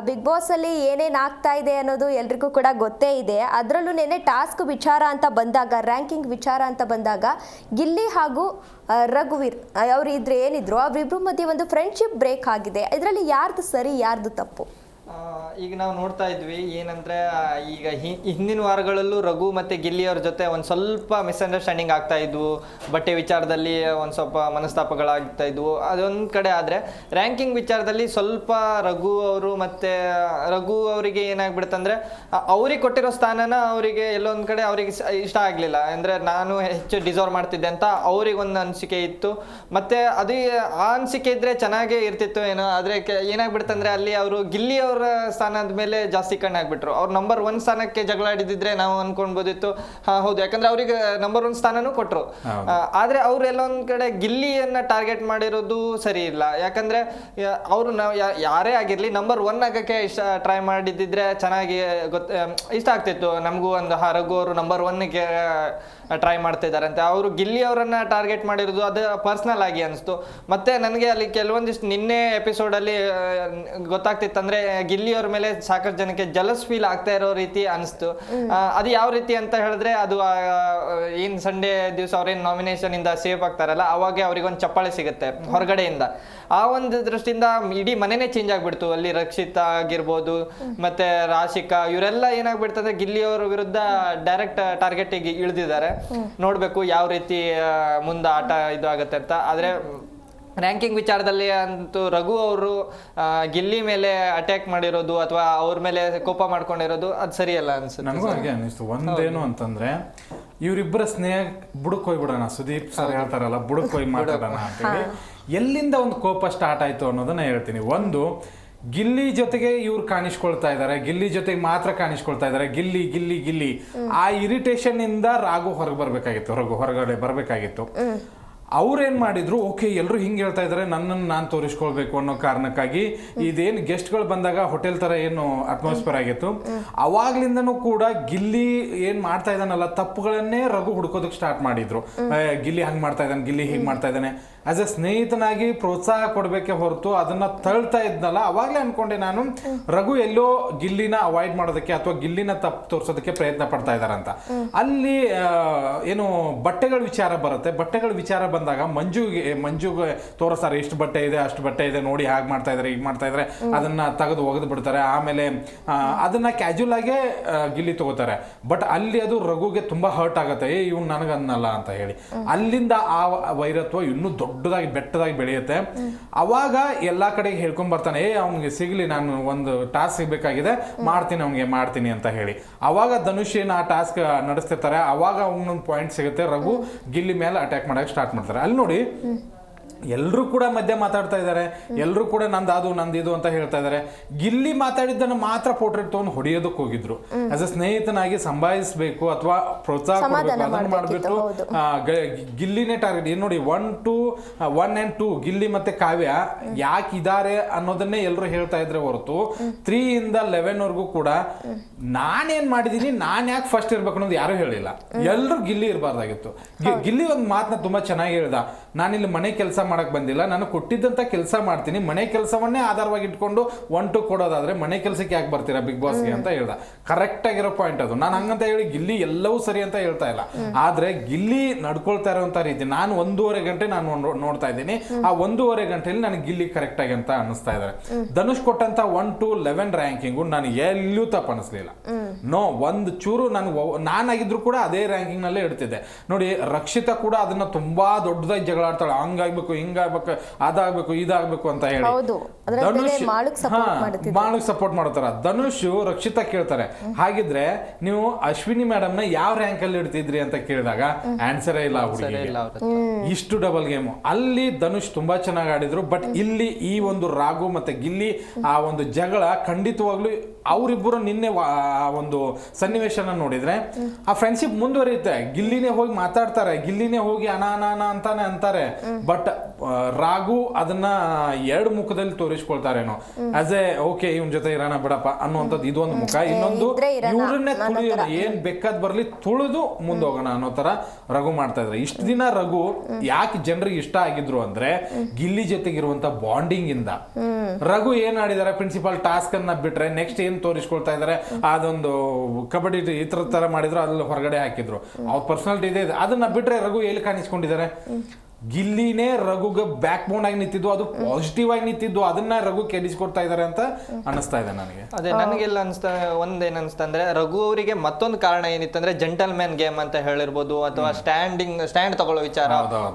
Big boss ಅಲ್ಲಿ ಏನೇನು ಆಗ್ತಾ ಇದೆ ಅನ್ನೋದು ಎಲ್ರಿಗೂ ಕೂಡ ಗೊತ್ತೇ ಇದೆ. ಅದರಲ್ಲೂ ನೆನೆ ಟಾಸ್ಕ್ ವಿಚಾರ ಅಂತ ಬಂದಾಗ, ರ್ಯಾಂಕಿಂಗ್ ವಿಚಾರ ಅಂತ ಬಂದಾಗ ಗಿಲ್ಲಿ ಹಾಗೂ ರಘುವೀರ್ ಅವರು ಏನಿದ್ರು ಅವರಿಬ್ರು ಮಧ್ಯೆ ಒಂದು ಫ್ರೆಂಡ್ಶಿಪ್ ಬ್ರೇಕ್ ಆಗಿದೆ. ಇದರಲ್ಲಿ ಯಾರ್ದು ಸರಿ ಯಾರ್ದು ತಪ್ಪು? ಈಗ ನಾವು ನೋಡ್ತಾ ಇದ್ವಿ ಏನಂದ್ರೆ, ಈಗ ಹಿಂದಿನ ವಾರಗಳಲ್ಲೂ ರಘು ಮತ್ತು ಗಿಲ್ಲಿಯವ್ರ ಜೊತೆ ಒಂದು ಸ್ವಲ್ಪ ಮಿಸ್ಅಂಡರ್ಸ್ಟ್ಯಾಂಡಿಂಗ್ ಆಗ್ತಾ ಇದ್ವು, ಬಟ್ಟೆ ವಿಚಾರದಲ್ಲಿ ಒಂದು ಸ್ವಲ್ಪ ಮನಸ್ತಾಪಗಳಾಗ್ತಾ ಇದ್ವು, ಅದೊಂದು ಕಡೆ. ಆದರೆ ರ್ಯಾಂಕಿಂಗ್ ವಿಚಾರದಲ್ಲಿ ಸ್ವಲ್ಪ ರಘು ಅವರಿಗೆ ಏನಾಗ್ಬಿಡುತ್ತಂದ್ರೆ, ಅವ್ರಿಗೆ ಕೊಟ್ಟಿರೋ ಸ್ಥಾನನ ಅವರಿಗೆ ಎಲ್ಲೊಂದು ಕಡೆ ಅವರಿಗೆ ಇಷ್ಟ ಆಗಲಿಲ್ಲ. ಅಂದರೆ ನಾನು ಹೆಚ್ಚು ಡಿಸರ್ವ್ ಮಾಡ್ತಿದ್ದೆ ಅಂತ ಅವ್ರಿಗೆ ಒಂದು ಅನಿಸಿಕೆ ಇತ್ತು. ಮತ್ತು ಅದು ಆ ಅನಿಸಿಕೆ ಇದ್ದರೆ ಚೆನ್ನಾಗೇ ಇರ್ತಿತ್ತು ಏನೋ. ಆದರೆ ಏನಾಗ್ಬಿಡುತ್ತಂದ್ರೆ ಅಲ್ಲಿ ಅವರು ಗಿಲ್ಲಿಯವ್ರ ಸ್ಥಾನದ ಮೇಲೆ ಜಾಸ್ತಿ ಕಣ್ಣಾಗ್ಬಿಟ್ರು. ಅವ್ರು ನಂಬರ್ 1 ಸ್ಥಾನಕ್ಕೆ ಜಗಳ ಆಡಿದಿದ್ರೆ ನಾವು ಅನ್ಕೊಳ್ಬೋದಿತ್ತು, ಹೌದು, ಯಾಕಂದ್ರೆ ಅವ್ರಿಗೆ ನಂಬರ್ 1 ಸ್ಥಾನನೂ ಕೊಟ್ರು. ಆದ್ರೆ ಅವ್ರು ಎಲ್ಲೊಂದ್ ಕಡೆ ಗಿಲ್ಲಿಯನ್ನ ಟಾರ್ಗೆಟ್ ಮಾಡಿರೋದು ಸರಿ ಇಲ್ಲ. ಯಾಕಂದ್ರೆ ಅವರು ಯಾರೇ ಆಗಿರ್ಲಿ ನಂಬರ್ 1 ಆಗಕ್ಕೆ ಟ್ರೈ ಮಾಡಿದ್ರೆ ಚೆನ್ನಾಗಿ ಇಷ್ಟ ಆಗ್ತಿತ್ತು ನಮಗೂ. ಒಂದು ರಘು ಅವರು ನಂಬರ್ 1ಗೆ ಟ್ರೈ ಮಾಡ್ತಾ ಇದಾರಂತೆ. ಅವರು ಗಿಲ್ಲಿ ಅವರನ್ನ ಟಾರ್ಗೆಟ್ ಮಾಡಿರೋದು ಅದು ಪರ್ಸನಲ್ ಆಗಿ ಅನಿಸ್ತು. ಮತ್ತೆ ನನಗೆ ಅಲ್ಲಿ ಕೆಲವೊಂದಿಷ್ಟು ನಿನ್ನೆ ಎಪಿಸೋಡಲ್ಲಿ ಗೊತ್ತಾಗ್ತಿತ್ತಂದ್ರೆ, ಗಿಲ್ಲಿ ಅವ್ರ ಮೇಲೆ ಸಾಕಷ್ಟು ಜನಕ್ಕೆ ಜಲಸ್ ಫೀಲ್ ಆಗ್ತಾ ಇರೋ ರೀತಿ ಅನಿಸ್ತು. ಅದು ಯಾವ ರೀತಿ ಅಂತ ಹೇಳಿದ್ರೆ, ಅದು ಏನ್ ಸಂಡೇ ದಿವಸ ಅವ್ರೇನ್ ನಾಮಿನೇಷನ್ ಇಂದ ಸೇಫ್ ಆಗ್ತಾರಲ್ಲ, ಅವಾಗ ಅವ್ರಿಗೊಂದು ಚಪ್ಪಾಳೆ ಸಿಗುತ್ತೆ ಹೊರಗಡೆಯಿಂದ. ಆ ಒಂದು ದೃಷ್ಟಿಯಿಂದ ಇಡೀ ಮನೆನೇ ಚೇಂಜ್ ಆಗ್ಬಿಡ್ತು. ಅಲ್ಲಿ ರಕ್ಷಿತಾ ಆಗಿರ್ಬೋದು, ಮತ್ತೆ ರಾಶಿಕಾ, ಇವರೆಲ್ಲ ಏನಾಗ್ಬಿಡ್ತಂದ್ರೆ ಗಿಲ್ಲಿ ಅವ್ರ ವಿರುದ್ಧ ಡೈರೆಕ್ಟ್ ಟಾರ್ಗೆಟ್ ಇಳಿದಿದ್ದಾರೆ. ನೋಡ್ಬೇಕು ಯಾವ ರೀತಿ ಮುಂದೆ ಆಟ ಇದು ಆಗುತ್ತೆ ಅಂತ. ಆದ್ರೆ ರ್ಯಾಂಕಿಂಗ್ ವಿಚಾರದಲ್ಲಿ ಅಂತೂ ರಘು ಅವರು ಗಿಲ್ಲಿ ಮೇಲೆ ಅಟ್ಯಾಕ್ ಮಾಡಿರೋದು ಅಥವಾ ಅವ್ರ ಮೇಲೆ ಕೋಪ ಮಾಡ್ಕೊಂಡಿರೋದು ಅದು ಸರಿಯಲ್ಲ ಅನ್ಸುತ್ತೆ. ನನಗೂ ಹಾಗೆ ಅನಿಸ್ತು. ಒಂದೇನು ಅಂತಂದ್ರೆ, ಇವರಿಬ್ಬರ ಸ್ನೇಹ ಬುಡಕ್ ಹೋಗ್ಬಿಡೋಣ, ಸುದೀಪ್ ಸರ್ ಹೇಳ್ತಾರಲ್ಲ, ಬುಡಕ್ ಹೋಗಿ ಮಾತಾಡೋಣ ಅಂತೇಳಿ ಎಲ್ಲಿಂದ ಒಂದು ಕೋಪ ಸ್ಟಾರ್ಟ್ ಆಯ್ತು ಅನ್ನೋದನ್ನ ಹೇಳ್ತೀನಿ. ಒಂದು, ಗಿಲ್ಲಿ ಜೊತೆಗೆ ಇವ್ರು ಕಾಣಿಸ್ಕೊಳ್ತಾ ಇದಾರೆ, ಗಿಲ್ಲಿ ಜೊತೆಗೆ ಮಾತ್ರ ಕಾಣಿಸ್ಕೊಳ್ತಾ ಇದಾರೆ, ಗಿಲ್ಲಿ ಗಿಲ್ಲಿ ಗಿಲ್ಲಿ. ಆ ಇರಿಟೇಷನ್ ಇಂದ ರಘು ಹೊರಗಡೆ ಬರ್ಬೇಕಾಗಿತ್ತು. ಅವ್ರೇನ್ ಮಾಡಿದ್ರು, ಓಕೆ ಎಲ್ರು ಹಿಂಗೆ ಹೇಳ್ತಾ ಇದಾರೆ, ನನ್ನನ್ನು ನಾನು ತೋರಿಸ್ಕೊಳ್ಬೇಕು ಅನ್ನೋ ಕಾರಣಕ್ಕಾಗಿ ಇದೇನು ಗೆಸ್ಟ್ಗಳು ಬಂದಾಗ ಹೋಟೆಲ್ ತರ ಏನು ಅಟ್ಮಾಸ್ಫಿಯರ್ ಆಗಿತ್ತು, ಅವಾಗ್ಲಿಂದನೂ ಕೂಡ ಗಿಲ್ಲಿ ಏನ್ ಮಾಡ್ತಾ ಇದ್ದಾನಲ್ಲ ತಪ್ಪುಗಳನ್ನೇ ರಘು ಹುಡ್ಕೋದಕ್ಕೆ ಸ್ಟಾರ್ಟ್ ಮಾಡಿದ್ರು. ಗಿಲ್ಲಿ ಹಂಗ್ ಮಾಡ್ತಾ ಇದ್ದಾನೆ, ಗಿಲ್ಲಿ ಹೀಗೆ ಮಾಡ್ತಾ ಇದ್ದಾನೆ. ಆಸ್ ಎ ಸ್ನೇಹಿತನಾಗಿ ಪ್ರೋತ್ಸಾಹ ಕೊಡ್ಬೇಕೆ ಹೊರತು ಅದನ್ನ ತಳ್ತಾ ಇದ್ನಲ್ಲ, ಅವಾಗ್ಲೇ ಅನ್ಕೊಂಡೆ ನಾನು, ರಘು ಎಲ್ಲೋ ಗಿಲ್ಲಿನ ಅವಾಯ್ಡ್ ಮಾಡೋದಕ್ಕೆ ಅಥವಾ ಗಿಲ್ಲಿನ ತಪ್ಪು ತೋರ್ಸೋದಕ್ಕೆ ಪ್ರಯತ್ನ ಪಡ್ತಾ ಇದಾರಂತ. ಅಲ್ಲಿ ಏನು ಬಟ್ಟೆಗಳ ವಿಚಾರ ಬರುತ್ತೆ. ಬಟ್ಟೆಗಳ ವಿಚಾರ ಬಂದಾಗ ಮಂಜುಗೆ ತೋರಿಸ್ತಾರೆ, ಇಷ್ಟು ಬಟ್ಟೆ ಇದೆ, ಅಷ್ಟು ಬಟ್ಟೆ ಇದೆ, ನೋಡಿ ಹಾಗೆ ಮಾಡ್ತಾ ಇದಾರೆ, ಹೀಗೆ ಮಾಡ್ತಾ ಇದಾರೆ, ಅದನ್ನ ತೆಗೆದು ಒಗೆದು ಬಿಡ್ತಾರೆ. ಆಮೇಲೆ ಅದನ್ನ ಕ್ಯಾಜುವಲ್ ಆಗೇ ಗಿಲ್ಲಿ ತಗೋತಾರೆ. ಬಟ್ ಅಲ್ಲಿ ಅದು ರಘುಗೆ ತುಂಬಾ ಹರ್ಟ್ ಆಗುತ್ತೆ, ಇವ್ನು ನನಗನ್ನಲ್ಲ ಅಂತ ಹೇಳಿ. ಅಲ್ಲಿಂದ ಆ ವೈರತ್ವ ಇನ್ನೂ ದೊಡ್ಡದಾಗಿ ಬೆಟ್ಟದಾಗಿ ಬೆಳೆಯುತ್ತೆ. ಅವಾಗ ಎಲ್ಲಾ ಕಡೆಗೆ ಹೇಳ್ಕೊಂಡ್ ಬರ್ತಾನೆ, ಅವ್ನಿಗೆ ಸಿಗ್ಲಿ, ನಾನು ಒಂದು ಟಾಸ್ಕ್ ಸಿಗ್ಬೇಕಾಗಿದೆ, ಮಾಡ್ತೀನಿ ಅಂತ ಹೇಳಿ. ಅವಾಗ ಧನುಷ್ ಏನ್ ಆ ಟಾಸ್ಕ್ ನಡೆಸ್ತಿರ್ತಾರೆ, ಅವಾಗ ಅವನೊಂದು ಪಾಯಿಂಟ್ ಸಿಗುತ್ತೆ, ರಘು ಗಿಲ್ಲಿ ಮೇಲೆ ಅಟ್ಯಾಕ್ ಮಾಡಕ್ ಸ್ಟಾರ್ಟ್ ಮಾಡ್ತಾರೆ. ಅಲ್ಲಿ ನೋಡಿ, ಎಲ್ಲರೂ ಕೂಡ ಮಧ್ಯೆ ಮಾತಾಡ್ತಾ ಇದ್ದಾರೆ, ಎಲ್ಲರೂ ಕೂಡ ನಂದಿದು ಅಂತ ಹೇಳ್ತಾ ಇದ್ದಾರೆ. ಗಿಲ್ಲಿ ಮಾತಾಡಿದ್ದನ್ನು ಮಾತ್ರ ಪೋರ್ಟ್ರೇಟ್ ತಗೊಂಡು ಹೊಡೆಯೋದಕ್ಕೆ ಹೋಗಿದ್ರು. ಆಸ್ ಎ ಸ್ನೇಹಿತನಾಗಿ ಸಂಭಾಯಿಸಬೇಕು ಅಥವಾ ಪ್ರೋತ್ಸಾಹ ಕೊಡಬೇಕು, ಅದನ್ನು ಮಾಡ್ಬಿಟ್ಟು ಗಿಲ್ಲಿನೇ ಟಾರ್ಗೆಟ್. ಏನ್ ನೋಡಿ, 1 and 2 ಗಿಲ್ಲಿ ಮತ್ತೆ ಕಾವ್ಯ ಯಾಕೆ ಇದಾರೆ ಅನ್ನೋದನ್ನೇ ಎಲ್ಲರೂ ಹೇಳ್ತಾ ಇದ್ರೆ ಹೊರತು 3 ಇಂದ 11 ವರೆಗೂ ಕೂಡ ನಾನೇನ್ ಮಾಡಿದೀನಿ, ನಾನ್ ಯಾಕೆ ಫಸ್ಟ್ ಇರ್ಬೇಕು ಅನ್ನೋದು ಯಾರು ಹೇಳಿಲ್ಲ. ಎಲ್ಲರೂ ಗಿಲ್ಲಿ ಇರಬಾರ್ದಾಗಿತ್ತು. ಗಿಲ್ಲಿ ಒಂದು ಮಾತನ್ನ ತುಂಬಾ ಚೆನ್ನಾಗಿ ಹೇಳ್ದ, ನಾನಿಲ್ಲಿ ಮನೆ ಕೆಲಸ ಮಾಡಕ್ ಬಂದಿಲ್ಲ, ನಾನು ಕೊಟ್ಟಿದ್ದಂತ ಕೆಲಸ ಮಾಡ್ತೀನಿ, ಮನೆ ಕೆಲಸವನ್ನೇ ಆಧಾರವಾಗಿ ಇಟ್ಕೊಂಡು 1 2 ಕೊಡೋದಾದ್ರೆ ಮನೆ ಕೆಲಸಕ್ಕೆ ಯಾಕೆ ಬರ್ತೀರಾ ಬಿಗ್ ಬಾಸ್ಗೆ ಅಂತ ಹೇಳ್ದ. ಕರೆಕ್ಟ್ ಆಗಿರೋ ಪಾಯಿಂಟ್ ಅದು. ನಾನು ಹಂಗಂತ ಹೇಳಿ ಗಿಲ್ಲಿ ಎಲ್ಲವೂ ಸರಿ ಅಂತ ಹೇಳ್ತಾ ಇಲ್ಲ, ಆದ್ರೆ ಗಿಲ್ಲಿ ನಡ್ಕೊಳ್ತಾ ಇರೋಂತ ರೀತಿ ನಾನು 1.5 ಗಂಟೆ ನಾನು ನೋಡ್ತಾ ಇದ್ದೀನಿ. ಆ 1.5 ಗಂಟೆಯಲ್ಲಿ ನನಗೆ ಗಿಲ್ಲಿ ಕರೆಕ್ಟ್ ಆಗಿ ಅಂತ ಅನಿಸ್ತಾ ಇದ್ದಾರೆ. ಧನುಷ್ ಕೊಟ್ಟಂತ 1 to 11 ರ್ಯಾಂಕಿಂಗು ನಾನು ಎಲ್ಲೂ ತಪ್ಪು ಅನಿಸ್ಲಿಲ್ಲ. ಒಂದು ಚೂರು ನಾನಾಗಿದ್ರು ಕೂಡ ಅದೇ ರ್ಯಾಂಕಿಂಗ್ ನಲ್ಲೇ ಇಡ್ತಿದ್ದೆ. ನೋಡಿ, ರಕ್ಷಿತಾ ಕೂಡ ಅದನ್ನ ತುಂಬಾ ದೊಡ್ಡದಾಗಿ ಜಗಳ ಆಡ್ತಾಳೆ, ಹಂಗಾಗ್ಬೇಕು, ಹಿಂಗಾಗ್ಬೇಕು, ಅದಾಗ್ಬೇಕು, ಇದಾಗ್ಬೇಕು ಅಂತ ಹೇಳಿ. ಧನುಷ್ ಮಾಳಕ್ ಸಪೋರ್ಟ್ ಮಾಡ್ತಾರ. ಧನುಷ್ ರಕ್ಷಿತಾ ಕೇಳ್ತಾರೆ, ಹಾಗಿದ್ರೆ ನೀವು ಅಶ್ವಿನಿ ಮೇಡಮ್ ನ ಯಾವ ರ್ಯಾಂಕ್ ಅಲ್ಲಿ ಇಡ್ತಿದ್ರಿ ಅಂತ ಕೇಳಿದಾಗ ಆನ್ಸರೇ ಇಲ್ಲ. ಇಷ್ಟು ಡಬಲ್ ಗೇಮ್. ಅಲ್ಲಿ ಧನುಷ್ ತುಂಬಾ ಚೆನ್ನಾಗಿ ಆಡಿದ್ರು. ಬಟ್ ಇಲ್ಲಿ ಈ ಒಂದು ರಾಘು ಮತ್ತೆ ಗಿಲ್ಲಿ ಆ ಒಂದು ಜಗಳ ಖಂಡಿತವಾಗ್ಲೂ ಅವರಿಬ್ಬರು ನಿನ್ನೆ ಒಂದು ಒಂದು ಸನ್ನಿವೇಶನ ನೋಡಿದ್ರೆ ಆ ಫ್ರೆಂಡ್ಶಿಪ್ ಮುಂದುವರಿಯುತ್ತೆ. ಗಿಲ್ಲಿನೇ ಹೋಗಿ ಮಾತಾಡ್ತಾರೆ, ಗಿಲ್ಲಿನೇ ಹೋಗಿ ಅನ ಅಂತಾನೆ ಅಂತಾರೆ. ಬಟ್ ರಾಘು ಅದನ್ನ ಎರಡು ಮುಖದಲ್ಲಿ ತೋರಿಸ್ಕೊಳ್ತಾರೇನೋ, ಆಸ್ ಎ ಓಕೆ ಇವನ್ ಜೊತೆ ಇರೋಣ ಬಿಡಪ್ಪ ಅನ್ನುವಂಥದ್ದು ಇದೊಂದು ಮುಖ. ಇನ್ನೊಂದು ಇವ್ರನ್ನೇ ತುಳಿಯೋಣ, ಏನ್ ಬೇಕಾದ್ ಬರ್ಲಿ ತುಳಿದು ಮುಂದೋಗೋಣ ಅನ್ನೋ ತರ ರಘು ಮಾಡ್ತಾ ಇದ್ರೆ. ಇಷ್ಟ ದಿನ ರಘು ಯಾಕೆ ಜನರಿಗೆ ಇಷ್ಟ ಆಗಿದ್ರು ಅಂದ್ರೆ ಗಿಲ್ಲಿ ಜೊತೆಗಿರುವಂತ ಬಾಂಡಿಂಗ್ ಇಂದ. ರಘು ಏನ್ ಆಡಿದಾರೆ, ಪ್ರಿನ್ಸಿಪಾಲ್ ಟಾಸ್ಕ್ ಅನ್ನ ಬಿಟ್ರೆ ನೆಕ್ಸ್ಟ್ ಏನ್ ತೋರಿಸ್ಕೊಳ್ತಾ ಇದಾರೆ, ಅದೊಂದು ಕಬಡ್ಡಿ ಈ ತರ ಮಾಡಿದ್ರು, ಅದ್ರಲ್ಲಿ ಹೊರಗಡೆ ಹಾಕಿದ್ರು. ಅವ್ರ ಪರ್ಸನಾಲಿಟಿ ಇದೆ, ಅದನ್ನ ಬಿಟ್ರೆ ರಘು ಎಲ್ಲಿ ಕಾಣಿಸ್ಕೊಂಡಿದ್ದಾರೆ? ಗಿಲ್ಲಿನೇ ರಘುಗೆ ಬ್ಯಾಕ್ ಬೋನ್ ಆಗಿ ನಿಂತಿದ್ದು, ಅದು ಪಾಸಿಟಿವ್ ಆಗಿ ನಿಂತಿದ್ದು, ಅದನ್ನ ರಘು ಕೆಡಿಸ್ಕೊಡ್ತಾ ಇದಾರೆ ಅಂತ ಅನಿಸ್ತಾ ಇದೆ ನನಗೆ. ಅದೇ ನನಗೆಲ್ಲ ಒಂದೇನ್ ಅನಿಸ್ತಾ ಅಂದ್ರೆ ರಘು ಅವರಿಗೆ ಮತ್ತೊಂದು ಕಾರಣ ಏನಿತ್ತಂದ್ರೆ ಜೆಂಟಲ್ ಮ್ಯಾನ್ ಗೇಮ್ ಅಂತ ಹೇಳಿರ್ಬೋದು, ಅಥವಾ ಸ್ಟ್ಯಾಂಡ್ ತಗೊಳ್ಳೋ ವಿಚಾರ,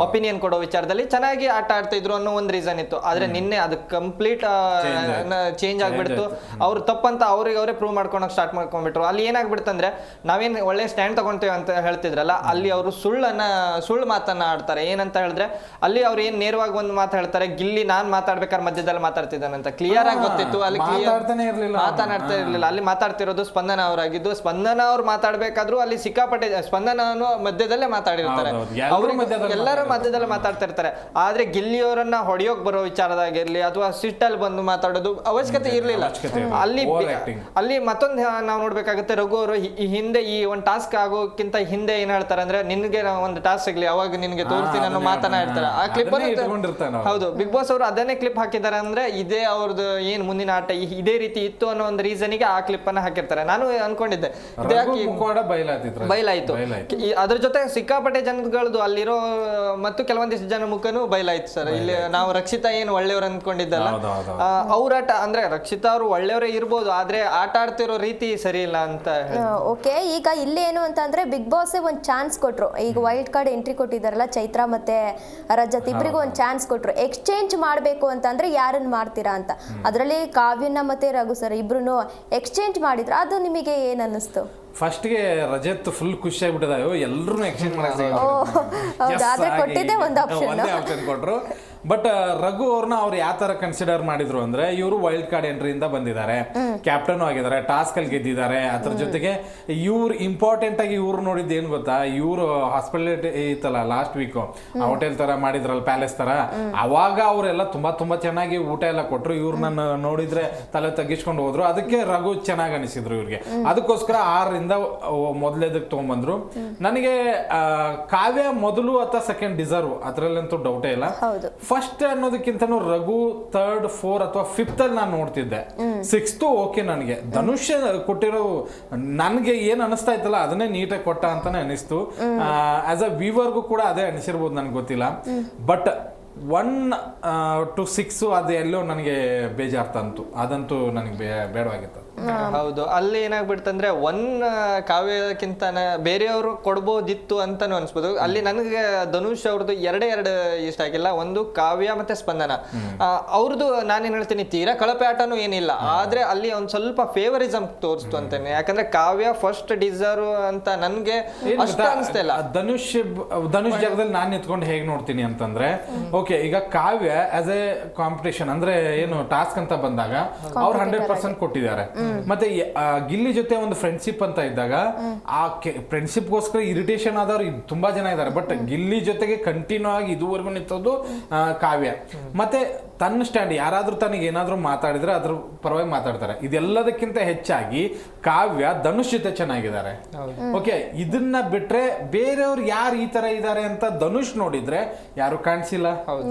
ಒಪಿನಿಯನ್ ಕೊಡೋ ವಿಚಾರದಲ್ಲಿ ಚೆನ್ನಾಗಿ ಆಟ ಆಡ್ತಾ ಇದ್ರು ಅನ್ನೋ ಒಂದು ರೀಸನ್ ಇತ್ತು. ಆದ್ರೆ ನಿನ್ನೆ ಅದು ಕಂಪ್ಲೀಟ್ ಚೇಂಜ್ ಆಗ್ಬಿಡ್ತು. ಅವ್ರು ತಪ್ಪಂತ ಅವ್ರಿಗೆ ಅವರೇ ಪ್ರೂವ್ ಮಾಡ್ಕೊಳಕ್ ಸ್ಟಾರ್ಟ್ ಮಾಡ್ಕೊಂಡ್ಬಿಟ್ರು. ಅಲ್ಲಿ ಏನಾಗ್ಬಿಡ್ತಂದ್ರೆ ನಾವೇನ್ ಒಳ್ಳೆ ಸ್ಟ್ಯಾಂಡ್ ತಗೊಂತೇವೆ ಅಂತ ಹೇಳ್ತಿದ್ರಲ್ಲ, ಅಲ್ಲಿ ಅವರು ಸುಳ್ಳು ಮಾತನ್ನ ಆಡ್ತಾರೆ. ಏನಂತ ಹೇಳಿದ್ರೆ ಅಲ್ಲಿ ಅವ್ರು ಏನ್ ನೇರವಾಗಿ ಒಂದು ಮಾತು ಹೇಳ್ತಾರೆ, ಗಿಲ್ಲಿ ನಾನ್ ಮಾತಾಡ್ಬೇಕಾದ್ರೆ ಮಧ್ಯದಲ್ಲಿ ಮಾತಾಡ್ತಿದ್ದಾನಂತ ಕ್ಲಿಯರ್ ಆಗಿ ಗೊತ್ತಿತ್ತು. ಅಲ್ಲಿ ಮಾತಾಡ್ತಾ ಇರ್ಲಿಲ್ಲ, ಅಲ್ಲಿ ಮಾತಾಡ್ತಿರೋದು ಸ್ಪಂದನ ಅವರಾಗಿದ್ದು. ಸ್ಪಂದನ ಅವ್ರು ಮಾತಾಡ್ಬೇಕಾದ್ರು ಅಲ್ಲಿ ಸಿಕ್ಕಾಪಟ್ಟೆ ಸ್ಪಂದನ ಮಧ್ಯದಲ್ಲೇ ಮಾತಾಡಿರ್ತಾರೆ, ಎಲ್ಲರೂ ಮಧ್ಯದಲ್ಲೇ ಮಾತಾಡ್ತಾ ಇರ್ತಾರೆ. ಆದ್ರೆ ಗಿಲ್ಲಿ ಅವರನ್ನ ಹೊಡೆಯೋಕ್ ಬರೋ ವಿಚಾರದಾಗಿರ್ಲಿ ಅಥವಾ ಸಿಟ್ಟಲ್ಲಿ ಬಂದು ಮಾತಾಡೋದು ಅವಶ್ಯಕತೆ ಇರ್ಲಿಲ್ಲ. ಅಲ್ಲಿ ಮತ್ತೊಂದು ನಾವು ನೋಡ್ಬೇಕಾಗುತ್ತೆ, ರಘು ಅವರು ಈ ಹಿಂದೆ ಈ ಒಂದು ಟಾಸ್ಕ್ ಆಗೋಕ್ಕಿಂತ ಹಿಂದೆ ಏನ್ ಹೇಳ್ತಾರೆ ಅಂದ್ರೆ, ನಿನ್ಗೆ ಒಂದು ಟಾಸ್ಕ್ ಸಿಗ್ಲಿ ಅವಾಗ ನಿನ್ಗೆ ತೋರಿಸ್ತೀನಿ ಅನ್ನೋ ಮಾತನ್ನ ಹೇಳ್ತಾರೆ. ಆ ಕ್ಲಿಪ್ ಹೌದು, ಬಿಗ್ ಬಾಸ್ ಅವರು ಅದನ್ನೇ ಕ್ಲಿಪ್ ಹಾಕಿದ್ದಾರೆ. ಅಂದ್ರೆ ಇದೇ ಅವ್ರದ್ದು ಏನ್ ಮುಂದಿನ ಆಟ ಇದೇ ರೀತಿ ಇತ್ತು ಅನ್ನೋ ಒಂದು ರೀಸನ್ಗೆ ಆ ಕ್ಲಿಪ್ ಅನ್ನ ಹಾಕಿರ್ತಾರೆ. ನಾನು ಅನ್ಕೊಂಡಿದ್ದೆ ಬಯಲಾಯ್ತು. ಅದ್ರ ಜೊತೆ ಸಿಕ್ಕಾಪಟ್ಟೆ ಜನಗಳದ್ದು ಅಲ್ಲಿರೋ ಮತ್ತು ಕೆಲವೊಂದಿಷ್ಟು ಜನ ಮುಖನೂ ಬಯಲಾಯ್ತು ಸರ್. ಇಲ್ಲಿ ನಾವು ರಕ್ಷಿತಾ ಏನು ಒಳ್ಳೆಯವ್ರು ಅನ್ಕೊಂಡಿದ್ದಲ್ಲ, ಅವ್ರ ಆಟ ಅಂದ್ರೆ ರಕ್ಷಿತಾ ಅವರು ಒಳ್ಳೆಯವರೇ ಇರ್ಬೋದು, ಆದ್ರೆ ಆಟ ಆಡ್ತಿರೋ ರೀತಿ ಸರಿ ಇಲ್ಲ ಅಂತ. ಓಕೆ, ಈಗ ಇಲ್ಲಿ ಏನು ಅಂತ ಅಂದ್ರೆ ಬಿಗ್ ಬಾಸ್ ಒಂದು ಚಾನ್ಸ್ ಕೊಟ್ರು. ಈಗ ವೈಲ್ಡ್ ಕಾರ್ಡ್ ಎಂಟ್ರಿ ಕೊಟ್ಟಿದ್ದಾರಲ್ಲ ಚೈತ್ರ ಮತ್ತೆ ರಜತ್, ಇಬ್ಬರಿಗೂ ಒಂದು ಚಾನ್ಸ್ ಕೊಟ್ರು. ಎಕ್ಸ್ಚೇಂಜ್ ಮಾಡಬೇಕು ಅಂತಂದ್ರೆ ಯಾರನ್ನ ಮಾಡ್ತೀರಾ ಅಂತ. ಅದರಲ್ಲಿ ಕಾವ್ಯನ ಮತ್ತೆ ರಘು ಸರ್ ಇಬ್ರು ಎಕ್ಸ್ಚೇಂಜ್ ಮಾಡಿದ್ರು. ಅದು ನಿಮಗೆ ಏನ್ ಅನ್ನಿಸ್ತು? ಫಸ್ಟ್ಗೆ ರಜತ್ ಫುಲ್ ಖುಷಿ ಆಗ್ಬಿಟ್ಟದ, ಎಲ್ಲರೂ ಎಕ್ಸ್ಚೇಂಜ್ ಕೊಟ್ಟಿದ್ದೆ ಒಂದು ಆಪ್ಷನ್ ಕೊಟ್ರು. ಬಟ್ ರಘು ಅವ್ರನ್ನ ಅವ್ರು ಯಾವ ತರ ಕನ್ಸಿಡರ್ ಮಾಡಿದ್ರು ಅಂದ್ರೆ, ಇವರು ವೈಲ್ಡ್ ಕಾರ್ಡ್ ಎಂಟ್ರಿಯಿಂದ ಬಂದಿದ್ದಾರೆ, ಕ್ಯಾಪ್ಟನ್ ಆಗಿದ್ದಾರೆ, ಟಾಸ್ಕ್ ಅಲ್ಲಿ ಗೆದ್ದಿದ್ದಾರೆ. ಅದ್ರ ಜೊತೆಗೆ ಇವ್ರು ಇಂಪಾರ್ಟೆಂಟ್ ಆಗಿ ಇವ್ರು ನೋಡಿದ್ದು ಏನ್ ಗೊತ್ತಾ, ಇವ್ರು ಹಾಸ್ಪಿಟಾಲಿಟಿ ಇತ್ತಲ್ಲ ಲಾಸ್ಟ್ ವೀಕ್, ಹೋಟೆಲ್ ತರ ಮಾಡಿದ್ರಲ್ಲ ಪ್ಯಾಲೇಸ್ ತರ, ಅವಾಗ ಅವರೆಲ್ಲ ತುಂಬಾ ಚೆನ್ನಾಗಿ ಊಟ ಎಲ್ಲ ಕೊಟ್ರು. ಇವ್ರನ್ನ ನೋಡಿದ್ರೆ ತಲೆ ತಗ್ಗಿಸ್ಕೊಂಡು ಹೋದ್ರು. ಅದಕ್ಕೆ ರಘು ಚೆನ್ನಾಗಿ ಅನಿಸಿದ್ರು ಇವ್ರಿಗೆ. ಅದಕ್ಕೋಸ್ಕರ 6ರಿಂದ ಮೊದಲೇದಕ್ಕೆ ತಗೊಂಡ್ಬಂದ್ರು. ನನಗೆ ಕಾವ್ಯ ಮೊದಲು ಅಥವಾ ಸೆಕೆಂಡ್ ಡಿಸರ್ವ್, ಅದ್ರಲ್ಲಂತೂ ಡೌಟೇ ಇಲ್ಲ. ಫಸ್ಟ್ ಅನ್ನೋದಕ್ಕಿಂತ ರಘು 3rd 4th ಅಥವಾ 5th ಅಲ್ಲಿ ನಾನು ನೋಡ್ತಿದ್ದೆ. 6th ಓಕೆ, ನನಗೆ ಧನುಷ್ ಕೊಟ್ಟಿರೋ ನನ್ಗೆ ಏನ್ ಅನಿಸ್ತಾ ಇತ್ತಲ್ಲ ಅದನ್ನೇ ನೀಟಾಗಿ ಕೊಟ್ಟ ಅಂತಾನೆ ಅನಿಸ್ತು. ಆಸ್ ಅ ವ್ಯೂವರ್ಗೂ ಕೂಡ ಅದೇ ಅನಿಸಿರ್ಬೋದು, ನನ್ಗೆ ಗೊತ್ತಿಲ್ಲ. ಬಟ್ 1 to 6 ಅದು ಎಲ್ಲೋ ನನಗೆ ಬೇಜಾರ್ ತಂತು, ಅದಂತೂ ನನಗೆ ಬೇಡವಾಗಿತ್ತು. ಹೌದು, ಅಲ್ಲಿ ಏನಾಗ್ಬಿಡ್ತಂದ್ರೆ ಕಾವ್ಯಕ್ಕಿಂತ ಬೇರೆಯವರು ಕೊಡ್ಬೋದಿತ್ತು ಅಂತಾನು ಅನ್ಸ್ಬೋದು. ಅಲ್ಲಿ ನನಗೆ ಧನುಷ್ ಅವ್ರದ್ದು ಎರಡೇ ಇಷ್ಟ ಆಗಿಲ್ಲ. ಒಂದು ಕಾವ್ಯ ಮತ್ತೆ ಸ್ಪಂದನ ಅವ್ರದ್ದು ನಾನೇನ್ ಹೇಳ್ತೀನಿ, ತೀರಾ ಕಳಪೆ ಆಟನೂ ಏನಿಲ್ಲ, ಆದ್ರೆ ಅಲ್ಲಿ ಒಂದ್ ಸ್ವಲ್ಪ ಫೇವರಿಸಮ್ ತೋರಿಸ್ತು ಅಂತೇನೆ. ಯಾಕಂದ್ರೆ ಕಾವ್ಯ ಫಸ್ಟ್ ಡಿಸರ್ವ್ ಅಂತ ನನ್ಗೆ ಅಷ್ಟು ಅನಿಸ್ತಾ ಇಲ್ಲ. ಧನುಷ್ ಜಾಗದಲ್ಲಿ ನಾನು ನಿಂತ್ಕೊಂಡು ಹೇಗ್ ನೋಡ್ತೀನಿ ಅಂತಂದ್ರೆ, ಓಕೆ ಈಗ ಕಾವ್ಯ ಆಸ್ ಎ ಕಾಂಪಿಟೇಷನ್ ಅಂದ್ರೆ ಏನು ಟಾಸ್ಕ್ ಅಂತ ಬಂದಾಗ ಅವ್ರು 100% ಕೊಟ್ಟಿದ್ದಾರೆ. ಮತ್ತೆ ಗಿಲ್ಲಿ ಜೊತೆ ಒಂದು ಫ್ರೆಂಡ್ಶಿಪ್ ಅಂತ ಇದ್ದಾಗ ಆ ಫ್ರೆಂಡ್ಶಿಪ್ ಗೋಸ್ಕರ ಇರಿಟೇಷನ್ ಆದವ್ರು ತುಂಬಾ ಜನ ಇದ್ದಾರೆ. ಬಟ್ ಗಿಲ್ಲಿ ಜೊತೆಗೆ ಕಂಟಿನ್ಯೂ ಆಗಿ ಇದುವರೆಗೂ ನಿಂತದ್ದು ಕಾವ್ಯ. ಮತ್ತೆ ತನ್ನ ಸ್ಟ್ಯಾಂಡ್, ಯಾರಾದ್ರೂ ತನಗೆ ಏನಾದ್ರೂ ಮಾತಾಡಿದ್ರೆ ಅದ್ರ ಪರವಾಗಿ ಮಾತಾಡ್ತಾರೆ. ಇದೆಲ್ಲದಕ್ಕಿಂತ ಹೆಚ್ಚಾಗಿ ಕಾವ್ಯ ಧನುಷ್ ಜೊತೆ ಚೆನ್ನಾಗಿದ್ದಾರೆ. ಓಕೆ, ಇದನ್ನ ಬಿಟ್ರೆ ಬೇರೆಯವ್ರು ಯಾರು ಈ ತರ ಇದ್ದಾರೆ ಅಂತ ಧನುಷ್ ನೋಡಿದ್ರೆ ಯಾರು ಕಾಣಿಸಿಲ್ಲ.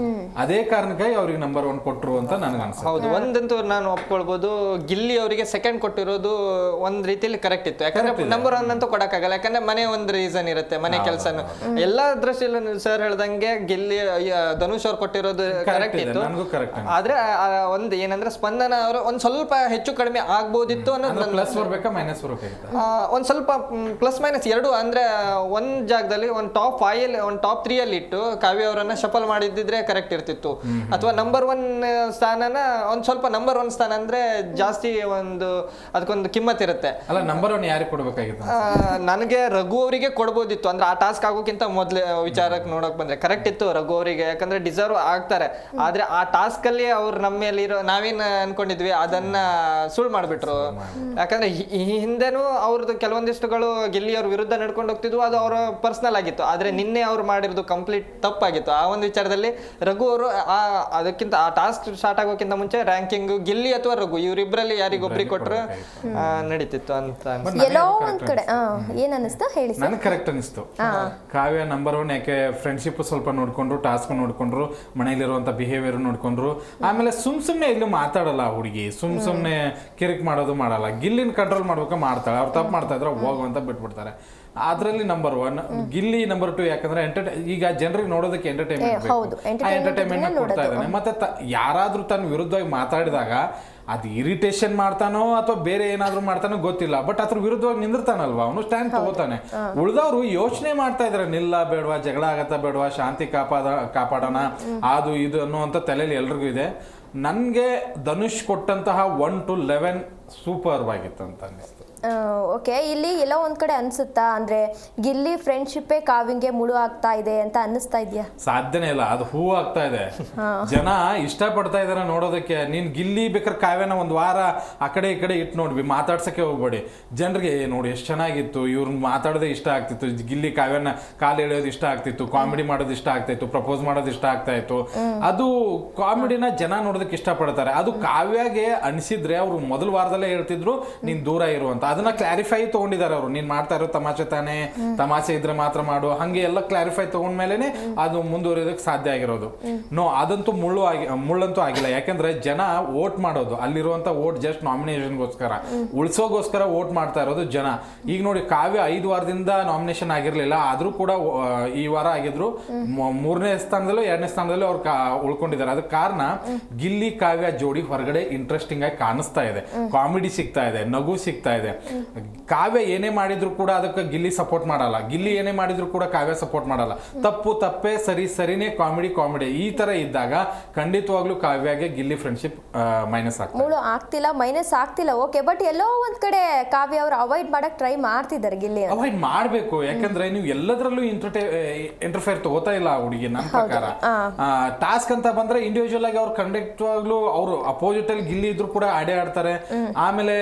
ಅದೇ ಕಾರಣಕ್ಕಾಗಿ ಅವ್ರಿಗೆ ನಂಬರ್ 1 ಕೊಟ್ರು ಅಂತ ನನಗೆ ಅನ್ಸುತ್ತೆ. ಹೌದು, ಒಂದಂತೂ ನಾನು ಒಪ್ಕೊಳ್ಬಹುದು, ಗಿಲ್ಲಿ ಅವರಿಗೆ ಸೆಕೆಂಡ್ ಕೊಟ್ಟಿರೋದು ಒಂದ್ ರೀತಿಯಲ್ಲಿ ಕರೆಕ್ಟ್ ಇತ್ತು. ಯಾಕಂದ್ರೆ ನಂಬರ್ 1 ಅಂತೂ ಕೊಡಕ್ಕಾಗಲ್ಲ, ಯಾಕಂದ್ರೆ ಮನೆ ಒಂದು ರೀಸನ್ ಇರುತ್ತೆ, ಮನೆ ಕೆಲಸನು ಎಲ್ಲಾ ದೃಷ್ಟಿಯಲ್ಲೂ ಸರ್ ಹೇಳ್ದಂಗೆ ಗಿಲ್ಲಿ ಧನುಷ್ ಅವ್ರು ಕೊಟ್ಟಿರೋದು ಕರೆಕ್ಟ್ ಇತ್ತು. ಆದ್ರೆ ಒಂದ್ ಏನಂದ್ರೆ ಸ್ಪಂದನ ಅವರು ಒಂದ್ ಸ್ವಲ್ಪ ಹೆಚ್ಚು ಕಡಿಮೆ ಆಗ್ಬೋದಿತ್ತು ಅನ್ನೋದು ಪ್ಲಸ್ ಬರ್ಬೇಕಾ ಮೈನಸ್ ಬರ್ಬೇಕಾಗಿತ್ತು. ಒಂದ್ ಸ್ವಲ್ಪ ಪ್ಲಸ್ ಮೈನಸ್ ಎರಡು. ಅಂದ್ರೆ ಒಂದ್ ಜಾಗದಲ್ಲಿ ಒಂದ್ ಟಾಪ್ 5 ಅಲ್ಲಿ ಒಂದ್ ಟಾಪ್ 3 ಅಲ್ಲಿ ಇಟ್ಟು ಕಾವ್ಯ ಅವರನ್ನ ಶಫಲ್ ಮಾಡಿದ್ರೆ ಕರೆಕ್ಟ್ ಇರ್ತಿತ್ತು. ಅಥವಾ ನಂಬರ್ 1 ಸ್ಥಾನನ ಒಂದ್ ಸ್ವಲ್ಪ ನಂಬರ್ 1 ಸ್ಥಾನ ಅಂದ್ರೆ ಜಾಸ್ತಿ ಒಂದು ಅದಕ್ಕೊಂದು ಕಿಮ್ಮತ್ ಇರುತ್ತೆ. ಅಲ್ಲ ನಂಬರ್ 1 ಯಾರಿಗೆ ಕೊಡ್ಬೇಕಾಗಿತ್ತು? ನನಗೆ ರಘು ಅವರಿಗೆ ಕೊಡ್ಬೋದಿತ್ತು, ಅಂದ್ರೆ ಆ ಟಾಸ್ಕ್ ಆಗೋಕ್ಕಿಂತ ಮೊದ್ಲೇ ವಿಚಾರಕ್ಕೆ ನೋಡಕ್ ಬಂದ್ರೆ ಕರೆಕ್ಟ್ ಇತ್ತು ರಘು ಅವರಿಗೆ, ಯಾಕಂದ್ರೆ ಡಿಸರ್ವ್ ಆಗ್ತಾರೆ. ಆದ್ರೆ ಆ ಟಾಸ್ಕ್ ಅಲ್ಲಿ ಅವ್ರು ನಮ್ಮ ಮೇಲೆ ಇರೋ ನಾವೇನ್ ಅನ್ಕೊಂಡಿದ್ವಿ ಅದನ್ನ ಸುಳ್ಳು ಮಾಡ್ಬಿಟ್ರು. ಯಾಕಂದ್ರೆ ಹಿಂದೆನೂ ಅವ್ರದ್ದು ಕೆಲವೊಂದಿಷ್ಟುಗಳು ಗಿಲ್ಲಿ ಅವ್ರ ವಿರುದ್ಧ ನಡ್ಕೊಂಡು ಹೋಗ್ತಿದ್ವು, ಅದು ಅವರ ಪರ್ಸನಲ್ ಆಗಿತ್ತು. ಆದ್ರೆ ನಿನ್ನೆ ಅವ್ರು ಮಾಡಿರೋದು ಕಂಪ್ಲೀಟ್ ತಪ್ಪಾಗಿತ್ತು. ಆ ಒಂದು ವಿಚಾರದಲ್ಲಿ ರಘು ಅವರು ಅದಕ್ಕಿಂತ ಆ ಟಾಸ್ಕ್ ಸ್ಟಾರ್ಟ್ ಆಗೋಕ್ಕಿಂತ ಮುಂಚೆ ರ್ಯಾಂಕಿಂಗ್ ಗಿಲ್ಲಿ ಅಥವಾ ರಘು ಇವರಿಬ್ಬರಲ್ಲಿ ಯಾರಿಗೊಬ್ರಿಗೆ ಕೊಟ್ಟರೆ ನಡೀತಿತ್ತು ಅಂತ ಎಲ್ಲೋ ಒಂದ್ ಕಡೆ ಏನ್ ಅನಿಸ್ತು ಹೇಳಿ. ನನಗೆ ಕರೆಕ್ಟ್ ಅನಿಸ್ತು. ಕಾವ್ಯ ನಂಬರ್ 1 ಯಾಕೆ ಫ್ರೆಂಡ್ಶಿಪ್ ಸ್ವಲ್ಪ ನೋಡ್ಕೊಂಡ್ರು, ಟಾಸ್ಕ್ ನೋಡ್ಕೊಂಡ್ರು, ಮನೇಲಿರುವಂತ ಬಿಹೇವಿಯರ್ ನೋಡ್ಕೊಂಡ್ರು. ಆಮೇಲೆ ಸುಮ್ನೆ ಇಲ್ಲಿ ಮಾತಾಡಲ್ಲ ಹುಡುಗಿ, ಸುಮ್ನೆ ಕಿರಿಕ್ ಮಾಡೋದು ಮಾಡಲ್ಲ. ಗಿಲ್ಲಿನ ಕಂಟ್ರೋಲ್ ಮಾಡ್ಬೇಕು ಮಾಡ್ತಾಳೆ, ಅವ್ರು ತಪ್ಪು ಮಾಡ್ತಾ ಇದ್ರೆ ಹೋಗುವಂತ ಬಿಟ್ಬಿಡ್ತಾರೆ. ಅದ್ರಲ್ಲಿ ನಂಬರ್ 1 ಗಿಲ್ಲಿ. ನಂಬರ್ 2 ಯಾಕಂದ್ರೆ ಈಗ ಜನರಿಗೆ ನೋಡೋದಕ್ಕೆ ಎಂಟರ್ಟೈನ್ಮೆಂಟ್ ಕೊಡ್ತಾ ಇದ್ದಾನೆ. ಮತ್ತೆ ಯಾರಾದ್ರೂ ತನ್ನ ವಿರುದ್ಧವಾಗಿ ಮಾತಾಡಿದಾಗ ಅದು ಇರಿಟೇಷನ್ ಮಾಡ್ತಾನೋ ಅಥವಾ ಬೇರೆ ಏನಾದ್ರು ಮಾಡ್ತಾನೋ ಗೊತ್ತಿಲ್ಲ, ಬಟ್ ಅದ್ರ ವಿರುದ್ಧವಾಗಿ ನಿಂದಿರ್ತಾನಲ್ವಾ, ಅವನು ಸ್ಟ್ಯಾಂಡ್ ತಗೋತಾನೆ. ಉಳಿದವ್ರು ಯೋಚನೆ ಮಾಡ್ತಾ ಇದಾರೆ, ನಿಲ್ಲ ಬೇಡವಾ, ಜಗಳ ಆಗತ್ತಾ ಬೇಡವಾ, ಶಾಂತಿ ಕಾಪಾಡೋಣ, ಅದು ಇದು ಅನ್ನುವಂಥ ತಲೆಯಲ್ಲಿ ಎಲ್ರಿಗೂ ಇದೆ. ನನಗೆ ಧನುಷ್ ಕೊಟ್ಟಂತಹ 1 to 11 ಸೂಪರ್ ಆಗಿತ್ತು ಅಂತ ಅನ್ನಿಸ್ತು. ಓಕೆ, ಇಲ್ಲಿ ಎಲ್ಲೋ ಒಂದ್ ಕಡೆ ಅನ್ಸುತ್ತಾ ಅಂದ್ರೆ ಗಿಲ್ಲಿ ಫ್ರೆಂಡ್ಶಿಪ್ಪೇ ಕಾವ್ಯಂಗೆ ಮುಳು ಆಗ್ತಾ ಇದೆ ಅಂತ ಅನ್ನಿಸ್ತಾ ಇದೆಯಾ? ಸಾಧ್ಯನೇ ಇಲ್ಲ, ಅದು ಹೂ ಆಗ್ತಾ ಇದೆ. ಜನ ಇಷ್ಟ ಪಡ್ತಾ ಇದಾರೆ ನೋಡೋದಕ್ಕೆ. ನೀನ್ ಗಿಲ್ಲಿ ಬೇಕಾದ್ರೆ ಕಾವ್ಯನ ಒಂದ್ ವಾರ ಆ ಕಡೆ ಈ ಕಡೆ ಇಟ್ಟು ನೋಡ್ವಿ, ಮಾತಾಡ್ಸಕ್ಕೆ ಹೋಗ್ಬೇಡಿ. ಜನರಿಗೆ ನೋಡಿ ಎಷ್ಟು ಚೆನ್ನಾಗಿತ್ತು, ಇವ್ರು ಮಾತಾಡೋದೇ ಇಷ್ಟ ಆಗ್ತಿತ್ತು, ಗಿಲ್ಲಿ ಕಾವ್ಯನ ಕಾಲು ಎಳೆಯೋದು ಇಷ್ಟ ಆಗ್ತಿತ್ತು, ಕಾಮಿಡಿ ಮಾಡೋದು ಇಷ್ಟ ಆಗ್ತಾಯಿತ್ತು, ಪ್ರಪೋಸ್ ಮಾಡೋದು ಇಷ್ಟ ಆಗ್ತಾ ಇತ್ತು. ಅದು ಕಾಮಿಡಿನ ಜನ ನೋಡೋದಕ್ಕೆ ಇಷ್ಟ ಪಡ್ತಾರೆ. ಅದು ಕಾವ್ಯಗೆ ಅನಿಸಿದ್ರೆ ಅವ್ರು ಮೊದಲ ವಾರದಲ್ಲೇ ಹೇಳ್ತಿದ್ರು ನೀನ್ ದೂರ ಇರುವಂತ. ಅದನ್ನ ಕ್ಲಾರಿಫೈ ತಗೊಂಡಿದ್ದಾರೆ ಅವರು. ನೀನ್ ಮಾಡ್ತಾ ಇರೋ ತಮಾಷೆ ತಾನೇ, ತಮಾಷೆ ಇದ್ರೆ ಮಾತ್ರ ಮಾಡು, ಹಂಗೆ ಎಲ್ಲ ಕ್ಲಾರಿಫೈ ತಗೊಂಡ್ಮೇಲೆನೆ ಅದು ಮುಂದುವರಿಯೋದಕ್ಕೆ ಸಾಧ್ಯ ಆಗಿರೋದು. ಅದಂತೂ ಮುಳ್ಳಂತೂ ಆಗಿಲ್ಲ. ಯಾಕಂದ್ರೆ ಜನ ವೋಟ್ ಮಾಡೋದು, ಅಲ್ಲಿರುವಂತ ವೋಟ್ ಜಸ್ಟ್ ನಾಮಿನೇಷನ್ಗೋಸ್ಕರ, ಉಳಿಸೋಗೋಸ್ಕರ ವೋಟ್ ಮಾಡ್ತಾ ಇರೋದು ಜನ. ಈಗ ನೋಡಿ, ಕಾವ್ಯ 5 ವಾರದಿಂದ ನಾಮಿನೇಷನ್ ಆಗಿರ್ಲಿಲ್ಲ, ಆದ್ರೂ ಕೂಡ ಈ ವಾರ ಆಗಿದ್ರು 3ನೇ ಸ್ಥಾನದಲ್ಲೂ 2ನೇ ಸ್ಥಾನದಲ್ಲೂ ಅವ್ರು ಉಳ್ಕೊಂಡಿದ್ದಾರೆ. ಅದಕ್ಕೆ ಕಾರಣ ಗಿಲ್ಲಿ ಕಾವ್ಯ ಜೋಡಿ ಹೊರಗಡೆ ಇಂಟ್ರೆಸ್ಟಿಂಗ್ ಆಗಿ ಕಾಣಿಸ್ತಾ ಇದೆ, ಕಾಮಿಡಿ ಸಿಗ್ತಾ ಇದೆ, ನಗು ಸಿಗ್ತಾ ಇದೆ. ಕಾವ್ಯ ಏನೇ ಮಾಡಿದ್ರು ಕೂಡ ಅದಕ್ಕೆ ಗಿಲ್ಲಿ ಸಪೋರ್ಟ್ ಮಾಡಲ್ಲ, ಗಿಲ್ಲಿ ಏನೇ ಮಾಡಿದ್ರು ಕೂಡ ಕಾವ್ಯ ಸಪೋರ್ಟ್ ಮಾಡಲ್ಲ. ತಪ್ಪು ತಪ್ಪೇ, ಸರಿನೇ ಕಾಮಿಡಿ. ಈ ತರ ಇದ್ದಾಗ ಖಂಡಿತವಾಗ್ಲೂ ಕಾವ್ಯಗೆ ಗಿಲ್ಲಿ ಫ್ರೆಂಡ್ಶಿಪ್ ಮೈನಸ್ ಆಗ್ತಿಲ್ಲ. ಓಕೆ, ಬಟ್ ಎಲ್ಲೋ ಒಂದ್ ಕಡೆ ಕಾವ್ಯ ಅವರು ಅವಾಯ್ಡ್ ಮಾಡಕ್ ಟ್ರೈ ಮಾಡ್ತಿದ್ದಾರೆ. ಗಿಲ್ಲಿ ಅವಾಯ್ಡ್ ಮಾಡ್ಬೇಕು, ಯಾಕಂದ್ರೆ ನೀವು ಎಲ್ಲದರಲ್ಲೂ ಇಂಟರ್ಫೇರ್ ತಗೋತಾ ಇಲ್ಲ ಹುಡುಗಿ. ನನ್ನ ಪ್ರಕಾರ ಟಾಸ್ಕ್ ಅಂತ ಬಂದ್ರೆ ಇಂಡಿವಿಜುವಲ್ ಆಗಿ ಅವ್ರು ಖಂಡಿತವಾಗ್ಲೂ ಅವರು ಅಪೋಸಿಟ್ ಅಲ್ಲಿ ಗಿಲ್ಲಿ ಇದ್ರು ಕೂಡ ಆಡ್ತಾರೆ. ಆಮೇಲೆ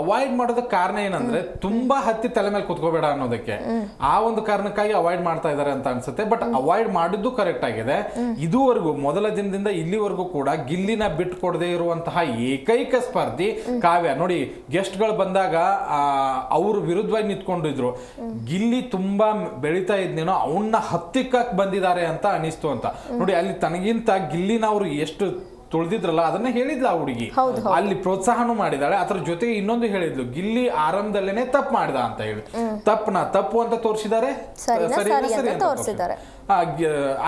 ಅವಾಯ್ಡ್ ಮಾಡೋದಕ್ಕೆ ಕಾರಣ ಏನಂದ್ರೆ ತುಂಬಾ ಹತ್ತಿ ತಲೆ ಮೇಲೆ ಕುತ್ಕೋಬೇಡ ಅನ್ನೋದಕ್ಕೆ, ಆ ಒಂದು ಕಾರಣಕ್ಕಾಗಿ ಅವಾಯ್ಡ್ ಮಾಡ್ತಾ ಇದಾರೆ ಅಂತ ಅನ್ಸುತ್ತೆ. ಬಟ್ ಅವಾಯ್ಡ್ ಮಾಡಿದ್ದು ಕರೆಕ್ಟ್ ಆಗಿದೆ. ಇದುವರೆಗೂ ಮೊದಲ ದಿನದಿಂದ ಇಲ್ಲಿವರೆಗೂ ಕೂಡ ಗಿಲ್ಲಿನ ಬಿಟ್ಟು ಕೊಡದೇ ಇರುವಂತಹ ಏಕೈಕ ಸ್ಪರ್ಧಿ ಕಾವ್ಯ. ನೋಡಿ, ಗೆಸ್ಟ್ ಗಳು ಬಂದಾಗ ಅವ್ರ ವಿರುದ್ಧವಾಗಿ ನಿಂತ್ಕೊಂಡಿದ್ರು. ಗಿಲ್ಲಿ ತುಂಬಾ ಬೆಳೀತಾ ಇದ್ನೇನೋ ಅವನ್ನ ಹತ್ತಿಕ್ಕಕ್ ಬಂದಿದ್ದಾರೆ ಅಂತ ಅನಿಸ್ತು ಅಂತ. ನೋಡಿ, ಅಲ್ಲಿ ತನಗಿಂತ ಗಿಲ್ಲಿನ ಅವ್ರು ಎಷ್ಟು ತುಳಿದಿದ್ರಲ್ಲ ಅದನ್ನ ಹೇಳಿದ್ಲ ಆ ಹುಡುಗಿ, ಅಲ್ಲಿ ಪ್ರೋತ್ಸಾಹನೂ ಮಾಡಿದಾಳೆ. ಅದ್ರ ಜೊತೆಗೆ ಇನ್ನೊಂದು ಹೇಳಿದ್ಲು, ಗಿಲ್ಲಿ ಆರಂಭದಲ್ಲೇನೆ ತಪ್ಪು ಮಾಡ್ದ ಅಂತ ಹೇಳಿ. ತಪ್ಪು ಅಂತ ತೋರಿಸಿದ್ದಾರೆ, ಸರಿ ಅಂತ ತೋರಿಸಿದ್ದಾರೆ.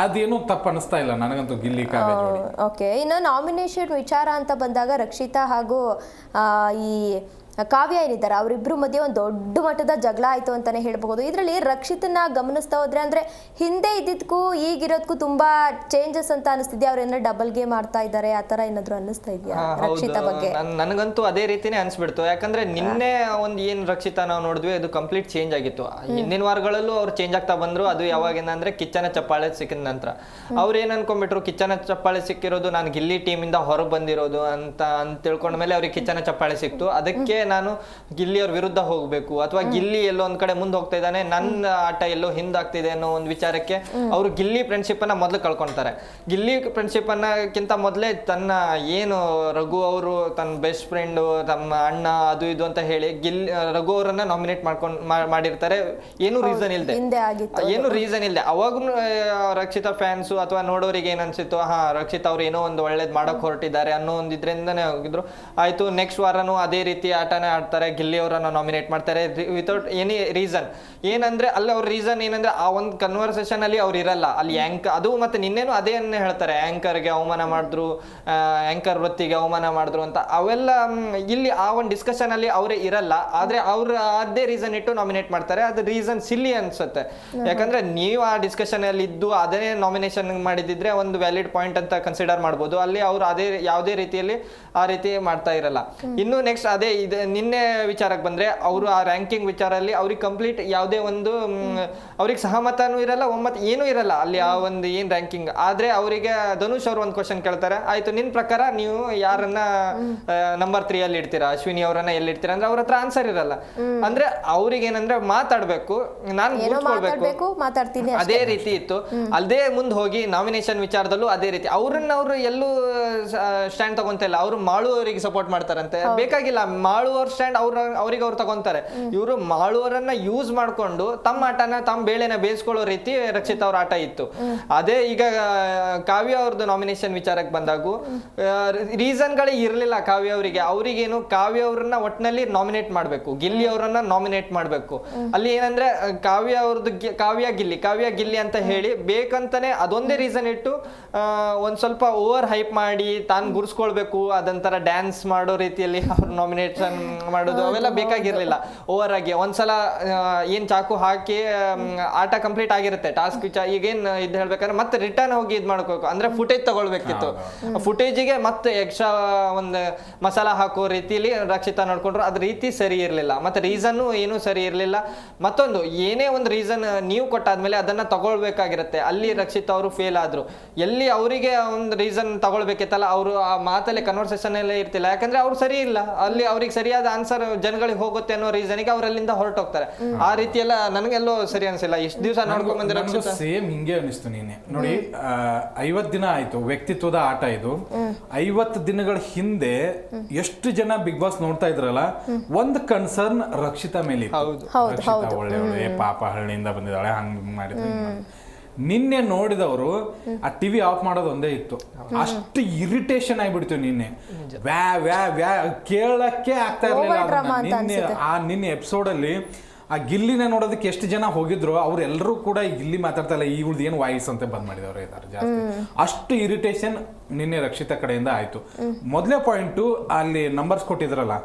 ಅದೇನು ತಪ್ಪು ಅನಿಸ್ತಾ ಇಲ್ಲ ನನಗಂತೂ ಗಿಲ್ಲಿ ಕಾವ್ಯ ಜೋಡಿ. ಓಕೆ, ಇನ್ನು ನಾಮಿನೇಷನ್ ವಿಚಾರ ಅಂತ ಬಂದಾಗ ರಕ್ಷಿತಾ ಹಾಗೂ ಈ ಕಾವ್ಯ ಏನಿದ್ದಾರೆ ಅವರಿಬ್ರು ಮಧ್ಯೆ ಒಂದು ದೊಡ್ಡ ಮಟ್ಟದ ಜಗಳ ಆಯ್ತು ಅಂತಾನೆ ಹೇಳ್ಬಹುದು. ಇದರಲ್ಲಿ ರಕ್ಷಿತನ ಗಮನಿಸ್ತಾ ಹೋದ್ರೆ ಅಂದ್ರೆ ಹಿಂದೆ ಇದ್ದಿದ್ಕು ಈಗಿರೋದಕ್ಕೂ ತುಂಬಾ ಚೇಂಜಸ್ ಅಂತ ಅನಿಸ್ತಿದ್ಯಾ? ಅವ್ರೇನಾದ್ರು ಡಬಲ್ ಗೇಮ್ ಆಡ್ತಾ ಇದ್ದಾರೆ ಆ ತರ ಏನಾದ್ರು ಅನ್ನಿಸ್ತಾ ಇದೆಯಾ ರಕ್ಷಿತಾ ಬಗ್ಗೆ? ನನಗಂತೂ ಅದೇ ರೀತಿನೇ ಅನ್ಸ್ಬಿಡ್ತು. ಯಾಕಂದ್ರೆ ನಿನ್ನೆ ಒಂದ್ ಏನ್ ರಕ್ಷಿತಾ ನಾವು ನೋಡಿದ್ವಿ ಅದು ಕಂಪ್ಲೀಟ್ ಚೇಂಜ್ ಆಗಿತ್ತು. ಹಿಂದಿನ ವಾರಗಳಲ್ಲೂ ಅವ್ರು ಚೇಂಜ್ ಆಗ್ತಾ ಬಂದ್ರು. ಅದು ಯಾವಾಗಿಂದ ಅಂದ್ರೆ ಕಿಚ್ಚನ ಚಪ್ಪಾಳೆ ಸಿಕ್ಕಿದ ನಂತರ ಅವ್ರು ಏನ್ ಅನ್ಕೊಂಡ್ಬಿಟ್ರು, ಕಿಚ್ಚನ ಚಪ್ಪಾಳೆ ಸಿಕ್ಕಿರೋದು ನಾನು ಗಿಲ್ಲಿ ಟೀಮ್ ಇಂದ ಹೊರಗೆ ಬಂದಿರೋದು ಅಂತ ತಿಳ್ಕೊಂಡ್ಮೇಲೆ ಅವ್ರಿಗೆ ಕಿಚ್ಚನ ಚಪ್ಪಾಳೆ ಸಿಕ್ತು. ಅದಕ್ಕೆ ನಾನು ಗಿಲ್ಲಿ ಅವ್ರ ವಿರುದ್ಧ ಹೋಗ್ಬೇಕು ಅಥವಾ ಗಿಲ್ಲಿ ಎಲ್ಲೋ ಒಂದ್ ಕಡೆ ಮುಂದೆ ಹೋಗ್ತಾ ಇದ್ದಾನೆ, ನನ್ನ ಆಟ ಎಲ್ಲೋ ಹಿಂದಾಗ್ತಿದೆ ಅನ್ನೋ ಒಂದು ವಿಚಾರಕ್ಕೆ ಅವರು ಗಿಲ್ಲಿ ಫ್ರೆಂಡ್ಶಿಪ್ ಅನ್ನ ಮೊದಲು ಕಳ್ಕೊಂತಾರೆ. ಗಿಲ್ಲಿ ಫ್ರೆಂಡ್ಶಿಪ್ ಅನ್ನಕ್ಕಿಂತ ಮೊದಲೇ ತನ್ನ ಏನು ರಘು ಅವರು ತನ್ನ ಬೆಸ್ಟ್ ಫ್ರೆಂಡ್ ತಮ್ಮ ಅಣ್ಣ ಅದು ಇದು ಅಂತ ಹೇಳಿ ರಘು ಅವರನ್ನ ನಾಮಿನೇಟ್ ಮಾಡಿರ್ತಾರೆ. ಏನು ರೀಸನ್ ಇಲ್ದೆ ಅವಾಗೂ ರಕ್ಷಿತಾ ಫ್ಯಾನ್ಸು ಅಥವಾ ನೋಡೋರಿಗೆ ಏನ್ ಅನ್ಸಿತ್ತು, ರಕ್ಷಿತಾ ಅವ್ರು ಏನೋ ಒಂದು ಒಳ್ಳೇದ್ ಮಾಡಕ್ ಹೊರಟಿದ್ದಾರೆ ಅನ್ನೋ ಒಂದ್ ಇದ್ರಿಂದಾನೇ ಹೋಗಿದ್ರು. ಆಯ್ತು, ನೆಕ್ಸ್ಟ್ ವಾರನೂ ಅದೇ ರೀತಿ ಆಟ ಆಟನೇ ಆಡ್ತಾರೆ, ಗಿಲ್ಲಿ ಅವರನ್ನ ನಾಮಿನೇಟ್ ಮಾಡ್ತಾರೆ ವಿತೌಟ್ ಎನಿ ರೀಸನ್. ಏನಂದ್ರೆ ಅಲ್ಲಿ ಅವ್ರ ರೀಸನ್ ಏನಂದ್ರೆ ಆ ಒಂದು ಕನ್ವರ್ಸೇಷನ್ ಅಲ್ಲಿ ಅವ್ರು ಇರಲ್ಲ ಅಲ್ಲಿ. ಅದು ಮತ್ತೆ ನಿನ್ನೆನು ಅದೇ ಹೇಳ್ತಾರೆ, ಆಂಕರ್ಗೆ ಅವಮಾನ ಮಾಡಿದ್ರು, ಆಂಕರ್ ವೃತ್ತಿಗೆ ಅವಮಾನ ಮಾಡಿದ್ರು ಅಂತ. ಅವೆಲ್ಲ ಇಲ್ಲಿ ಆ ಒಂದು ಡಿಸ್ಕಷನ್ ಅಲ್ಲಿ ಅವರೇ ಇರಲ್ಲ. ಆದ್ರೆ ಅವ್ರ ಅದೇ ರೀಸನ್ ಇಟ್ಟು ನಾಮಿನೇಟ್ ಮಾಡ್ತಾರೆ. ಅದು ರೀಸನ್ ಸಿಲ್ಲಿ ಅನ್ಸುತ್ತೆ. ಯಾಕಂದ್ರೆ ನೀವು ಆ ಡಿಸ್ಕಷನ್ ಅಲ್ಲಿ ಇದ್ದು ಅದೇ ನಾಮಿನೇಷನ್ ಮಾಡಿದಿದ್ರೆ ಒಂದು ವ್ಯಾಲಿಡ್ ಪಾಯಿಂಟ್ ಅಂತ ಕನ್ಸಿಡರ್ ಮಾಡ್ಬೋದು. ಅಲ್ಲಿ ಅವ್ರು ಅದೇ ಯಾವುದೇ ರೀತಿಯಲ್ಲಿ ಆ ರೀತಿ ಮಾಡ್ತಾ ಇರಲ್ಲ. ಇನ್ನು ನೆಕ್ಸ್ಟ್ ಅದೇ ನಿನ್ನೆ ವಿಚಾರಕ್ಕೆ ಬಂದ್ರೆ, ಅವರು ಆ ರ್ಯಾಂಕಿಂಗ್ ವಿಚಾರಲ್ಲಿ ಅವ್ರಿಗೆ ಕಂಪ್ಲೀಟ್ ಯಾವುದೇ ಒಂದು ಅವ್ರಿಗೆ ಸಹಮತನೂ ಇರಲ್ಲ, ಒಮ್ಮತ ಏನೂ ಇರಲ್ಲ ಅಲ್ಲಿ ಆ ಒಂದು ಏನ್ ರ್ಯಾಂಕಿಂಗ್. ಆದ್ರೆ ಅವರಿಗೆ ಧನುಷ್ ಅವ್ರು ಒಂದು ಕ್ವಶನ್ ಕೇಳ್ತಾರೆ, ಆಯ್ತು ನಿನ್ ಪ್ರಕಾರ ನೀವು ಯಾರನ್ನ ನಂಬರ್ 3 ಅಲ್ಲಿ ಇಡ್ತೀರಾ, ಅಶ್ವಿನಿ ಅವರನ್ನ ಎಲ್ಲಿ ಇಡ್ತೀರಾ ಅಂದ್ರೆ ಅವ್ರ ಹತ್ರ ಆನ್ಸರ್ ಇರಲ್ಲ. ಅಂದ್ರೆ ಅವ್ರಿಗೆ ಏನಂದ್ರೆ ಮಾತಾಡ್ಬೇಕು, ನಾನು ಕೂತ್ಕೊಳ್ಬೇಕು, ಮಾತಾಡ್ತೀನಿ ಅದೇ ರೀತಿ ಇತ್ತು. ಅಲ್ಲದೆ ಮುಂದೆ ಹೋಗಿ ನಾಮಿನೇಷನ್ ವಿಚಾರದಲ್ಲೂ ಅದೇ ರೀತಿ ಅವ್ರನ್ನ ಅವ್ರು ಎಲ್ಲೂ ಸ್ಟ್ಯಾಂಡ್ ತಗೊಂತ ಇಲ್ಲ. ಅವ್ರು ಮಾಳು ಅವರಿಗೆ ಸಪೋರ್ಟ್ ಮಾಡ್ತಾರಂತೆ, ಬೇಕಾಗಿಲ್ಲ ಮಾಳು ಅವ್ರ ಸ್ಟ್ಯಾಂಡ್ ಅವ್ರಿಗೆ ಅವ್ರು ತಗೊಂತಾರೆ. ಇವರು ಮಾಳು ಅವರನ್ನ ಯೂಸ್ ಮಾಡ್ಕೊಂಡು ತಮ್ಮ ಆಟನ ತಮ್ಮ ಬೇಳೆನ ಬೇಯಿಸ್ಕೊಳ್ಳೋ ರೀತಿ ರಕ್ಷಿತ್ ಅವ್ರ ಆಟ ಇತ್ತು. ಅದೇ ಈಗ ಕಾವ್ಯ ಅವ್ರದ್ದು ನಾಮಿನೇಷನ್ ವಿಚಾರಕ್ಕೆ ಬಂದಾಗೂ ರೀಸನ್ಗಳೇ ಇರಲಿಲ್ಲ ಕಾವ್ಯ ಅವರಿಗೆ. ಅವ್ರಿಗೇನು ಕಾವ್ಯ ಅವ್ರನ್ನ ಒಟ್ಟಿನಲ್ಲಿ ನಾಮಿನೇಟ್ ಮಾಡ್ಬೇಕು, ಗಿಲ್ಲಿ ಅವರನ್ನ ನಾಮಿನೇಟ್ ಮಾಡ್ಬೇಕು. ಅಲ್ಲಿ ಏನಂದ್ರೆ ಕಾವ್ಯ ಅವ್ರದ್ದು ಕಾವ್ಯ ಗಿಲ್ಲಿ ಅಂತ ಹೇಳಿ ಬೇಕಂತಾನೆ ಅದೊಂದೇ ರೀಸನ್ ಇಟ್ಟು ಒಂದ್ ಸ್ವಲ್ಪ ಓವರ್ ಹೈಪ್ ಮಾಡಿ ತಾನು ಗುರ್ಸ್ಕೊಳ್ಬೇಕು, ಅದಂತರ ಡ್ಯಾನ್ಸ್ ಮಾಡೋ ರೀತಿಯಲ್ಲಿ ಅವ್ರು ನಾಮಿನೇಷನ್ ಮಾಡೋದು ಅವೆಲ್ಲ ಬೇಕಾಗಿರ್ಲಿಲ್ಲ. ಓವರ್ ಆಗಿ ಒಂದ್ಸಲ ಏನ್ ಚಾಕು ಹಾಕಿ ಆಟ ಕಂಪ್ಲೀಟ್ ಆಗಿರುತ್ತೆ, ಟಾಸ್ಕ್ ಈಗೇನ್ ಇದ್ ಹೇಳ್ಬೇಕಂದ್ರೆ ಮತ್ತೆ ರಿಟರ್ನ್ ಹೋಗಿ ಇದ್ ಮಾಡ್ಕೋಬೇಕು. ಅಂದ್ರೆ ಫುಟೇಜ್ ತಗೊಳ್ಬೇಕಿತ್ತು, ಫುಟೇಜಿಗೆ ಮತ್ತೆ ಎಕ್ಸ್ಟ್ರಾ ಒಂದು ಮಸಾಲ ಹಾಕೋ ರೀತಿಯಲ್ಲಿ ರಕ್ಷಿತಾ ನೋಡ್ಕೊಂಡ್ರು. ಅದ್ ರೀತಿ ಸರಿ ಇರ್ಲಿಲ್ಲ, ಮತ್ತೆ ರೀಸನ್ ಏನು ಸರಿ ಇರ್ಲಿಲ್ಲ. ಮತ್ತೊಂದು ಏನೇ ಒಂದು ರೀಸನ್ ನೀವು ಕೊಟ್ಟಾದ್ಮೇಲೆ ಅದನ್ನ ತಗೊಳ್ಬೇಕಾಗಿರುತ್ತೆ. ಅಲ್ಲಿ ರಕ್ಷಿತ್ ಅವರು ಫೇಲ್ ಆದ್ರು. ಎಲ್ಲಿ ಅವರಿಗೆ ಒಂದು ರೀಸನ್ ತಗೊಳ್ಬೇಕಿತ್ತಲ್ಲ, ಅವರು ಆ ಮಾತಲ್ಲಿ ಕನ್ವರ್ಸೇಷನ್ ಎಲ್ಲ ಇರ್ತಿಲ್ಲ. ಯಾಕಂದ್ರೆ ಅವ್ರು ಸರಿ ಇಲ್ಲ, ಅಲ್ಲಿ ಅವ್ರಿಗೆ ಸರಿಯಾದ ಆನ್ಸರ್ ಜನಗಳಿಗೆ ಹೋಗುತ್ತೆ ಅನ್ನೋ ರೀಸನ್ಗೆ ಅವ್ರಲ್ಲಿಂದ ಹೊರಟೋಗ್ತಾರೆ. ಆ ರೀತಿ ಎಲ್ಲ ನನಗೆಲ್ಲೋ ಸರಿ ಅನ್ಸಿಲ್ಲ. ಇಷ್ಟು ದಿವಸ ನೋಡ್ಕೊಂಡ್ ಬಂದಿರೋ ಸೇಮ್ ಹಿಂಗೆ ಅನಿಸ್ತು. ನೀನೆ ನೋಡಿ, 50 ದಿನ ಆಯ್ತು ವ್ಯಕ್ತಿತ್ವದ ಆಟ ಇದು. 50 ದಿನಗಳ ಹಿಂದೆ ಎಷ್ಟು ಜನ ಬಿಗ್ ಬಾಸ್ ನೋಡ್ತಾ ಇದ್ರಲ್ಲ, ಒಂದು ಕನ್ಸರ್ನ್ ರಕ್ಷಿತಾ ಮೇಲೆ ಒಳ್ಳೆ ಪಾಪ ಹಳ್ಳಿಯಿಂದ ಬಂದಿದ್ದಾಳೆ, ಹಂಗ್ ಮಾಡಿದ್ರೆ. ನಿನ್ನೆ ನೋಡಿದವರು ಆ ಟಿವಿ ಆಫ್ ಮಾಡೋದು ಒಂದೇ ಇತ್ತು. ಅಷ್ಟು ಇರಿಟೇಷನ್ ಆಗ್ಬಿಡ್ತು ನಿನ್ನೆ. ವ್ಯಾ ವ್ಯಾ ವ್ಯಾ ಕೇಳಕ್ಕೆ ಆಗ್ತಾ ಇರ್ಲಿಲ್ಲ. ನಿನ್ನೆ ಎಪಿಸೋಡ್ ಅಲ್ಲಿ ಆ ಗಿಲ್ಲಿನ ನೋಡೋದಕ್ಕೆ ಎಷ್ಟು ಜನ ಹೋಗಿದ್ರು, ಅವ್ರೆಲ್ಲರೂ ಕೂಡ ಈ ಗಿಲ್ಲಿ ಮಾತಾಡ್ತಾ ಇಲ್ಲ, ಈಗಳ್ದು ಏನು ವಾಯ್ಸ್ ಅಂತ ಬಂದ್ ಮಾಡಿದವ್ರು ಇದ್ದಾರೆ ಜಾಸ್ತಿ. ಅಷ್ಟು ಇರಿಟೇಷನ್ ನಿನ್ನೆ ರಕ್ಷಿತಾ ಕಡೆಯಿಂದ ಆಯ್ತು. ಮೊದಲೇ ಪಾಯಿಂಟು ಅಲ್ಲಿ ನಂಬರ್ಸ್ ಕೊಟ್ಟಿದ್ರಲ್ಲ,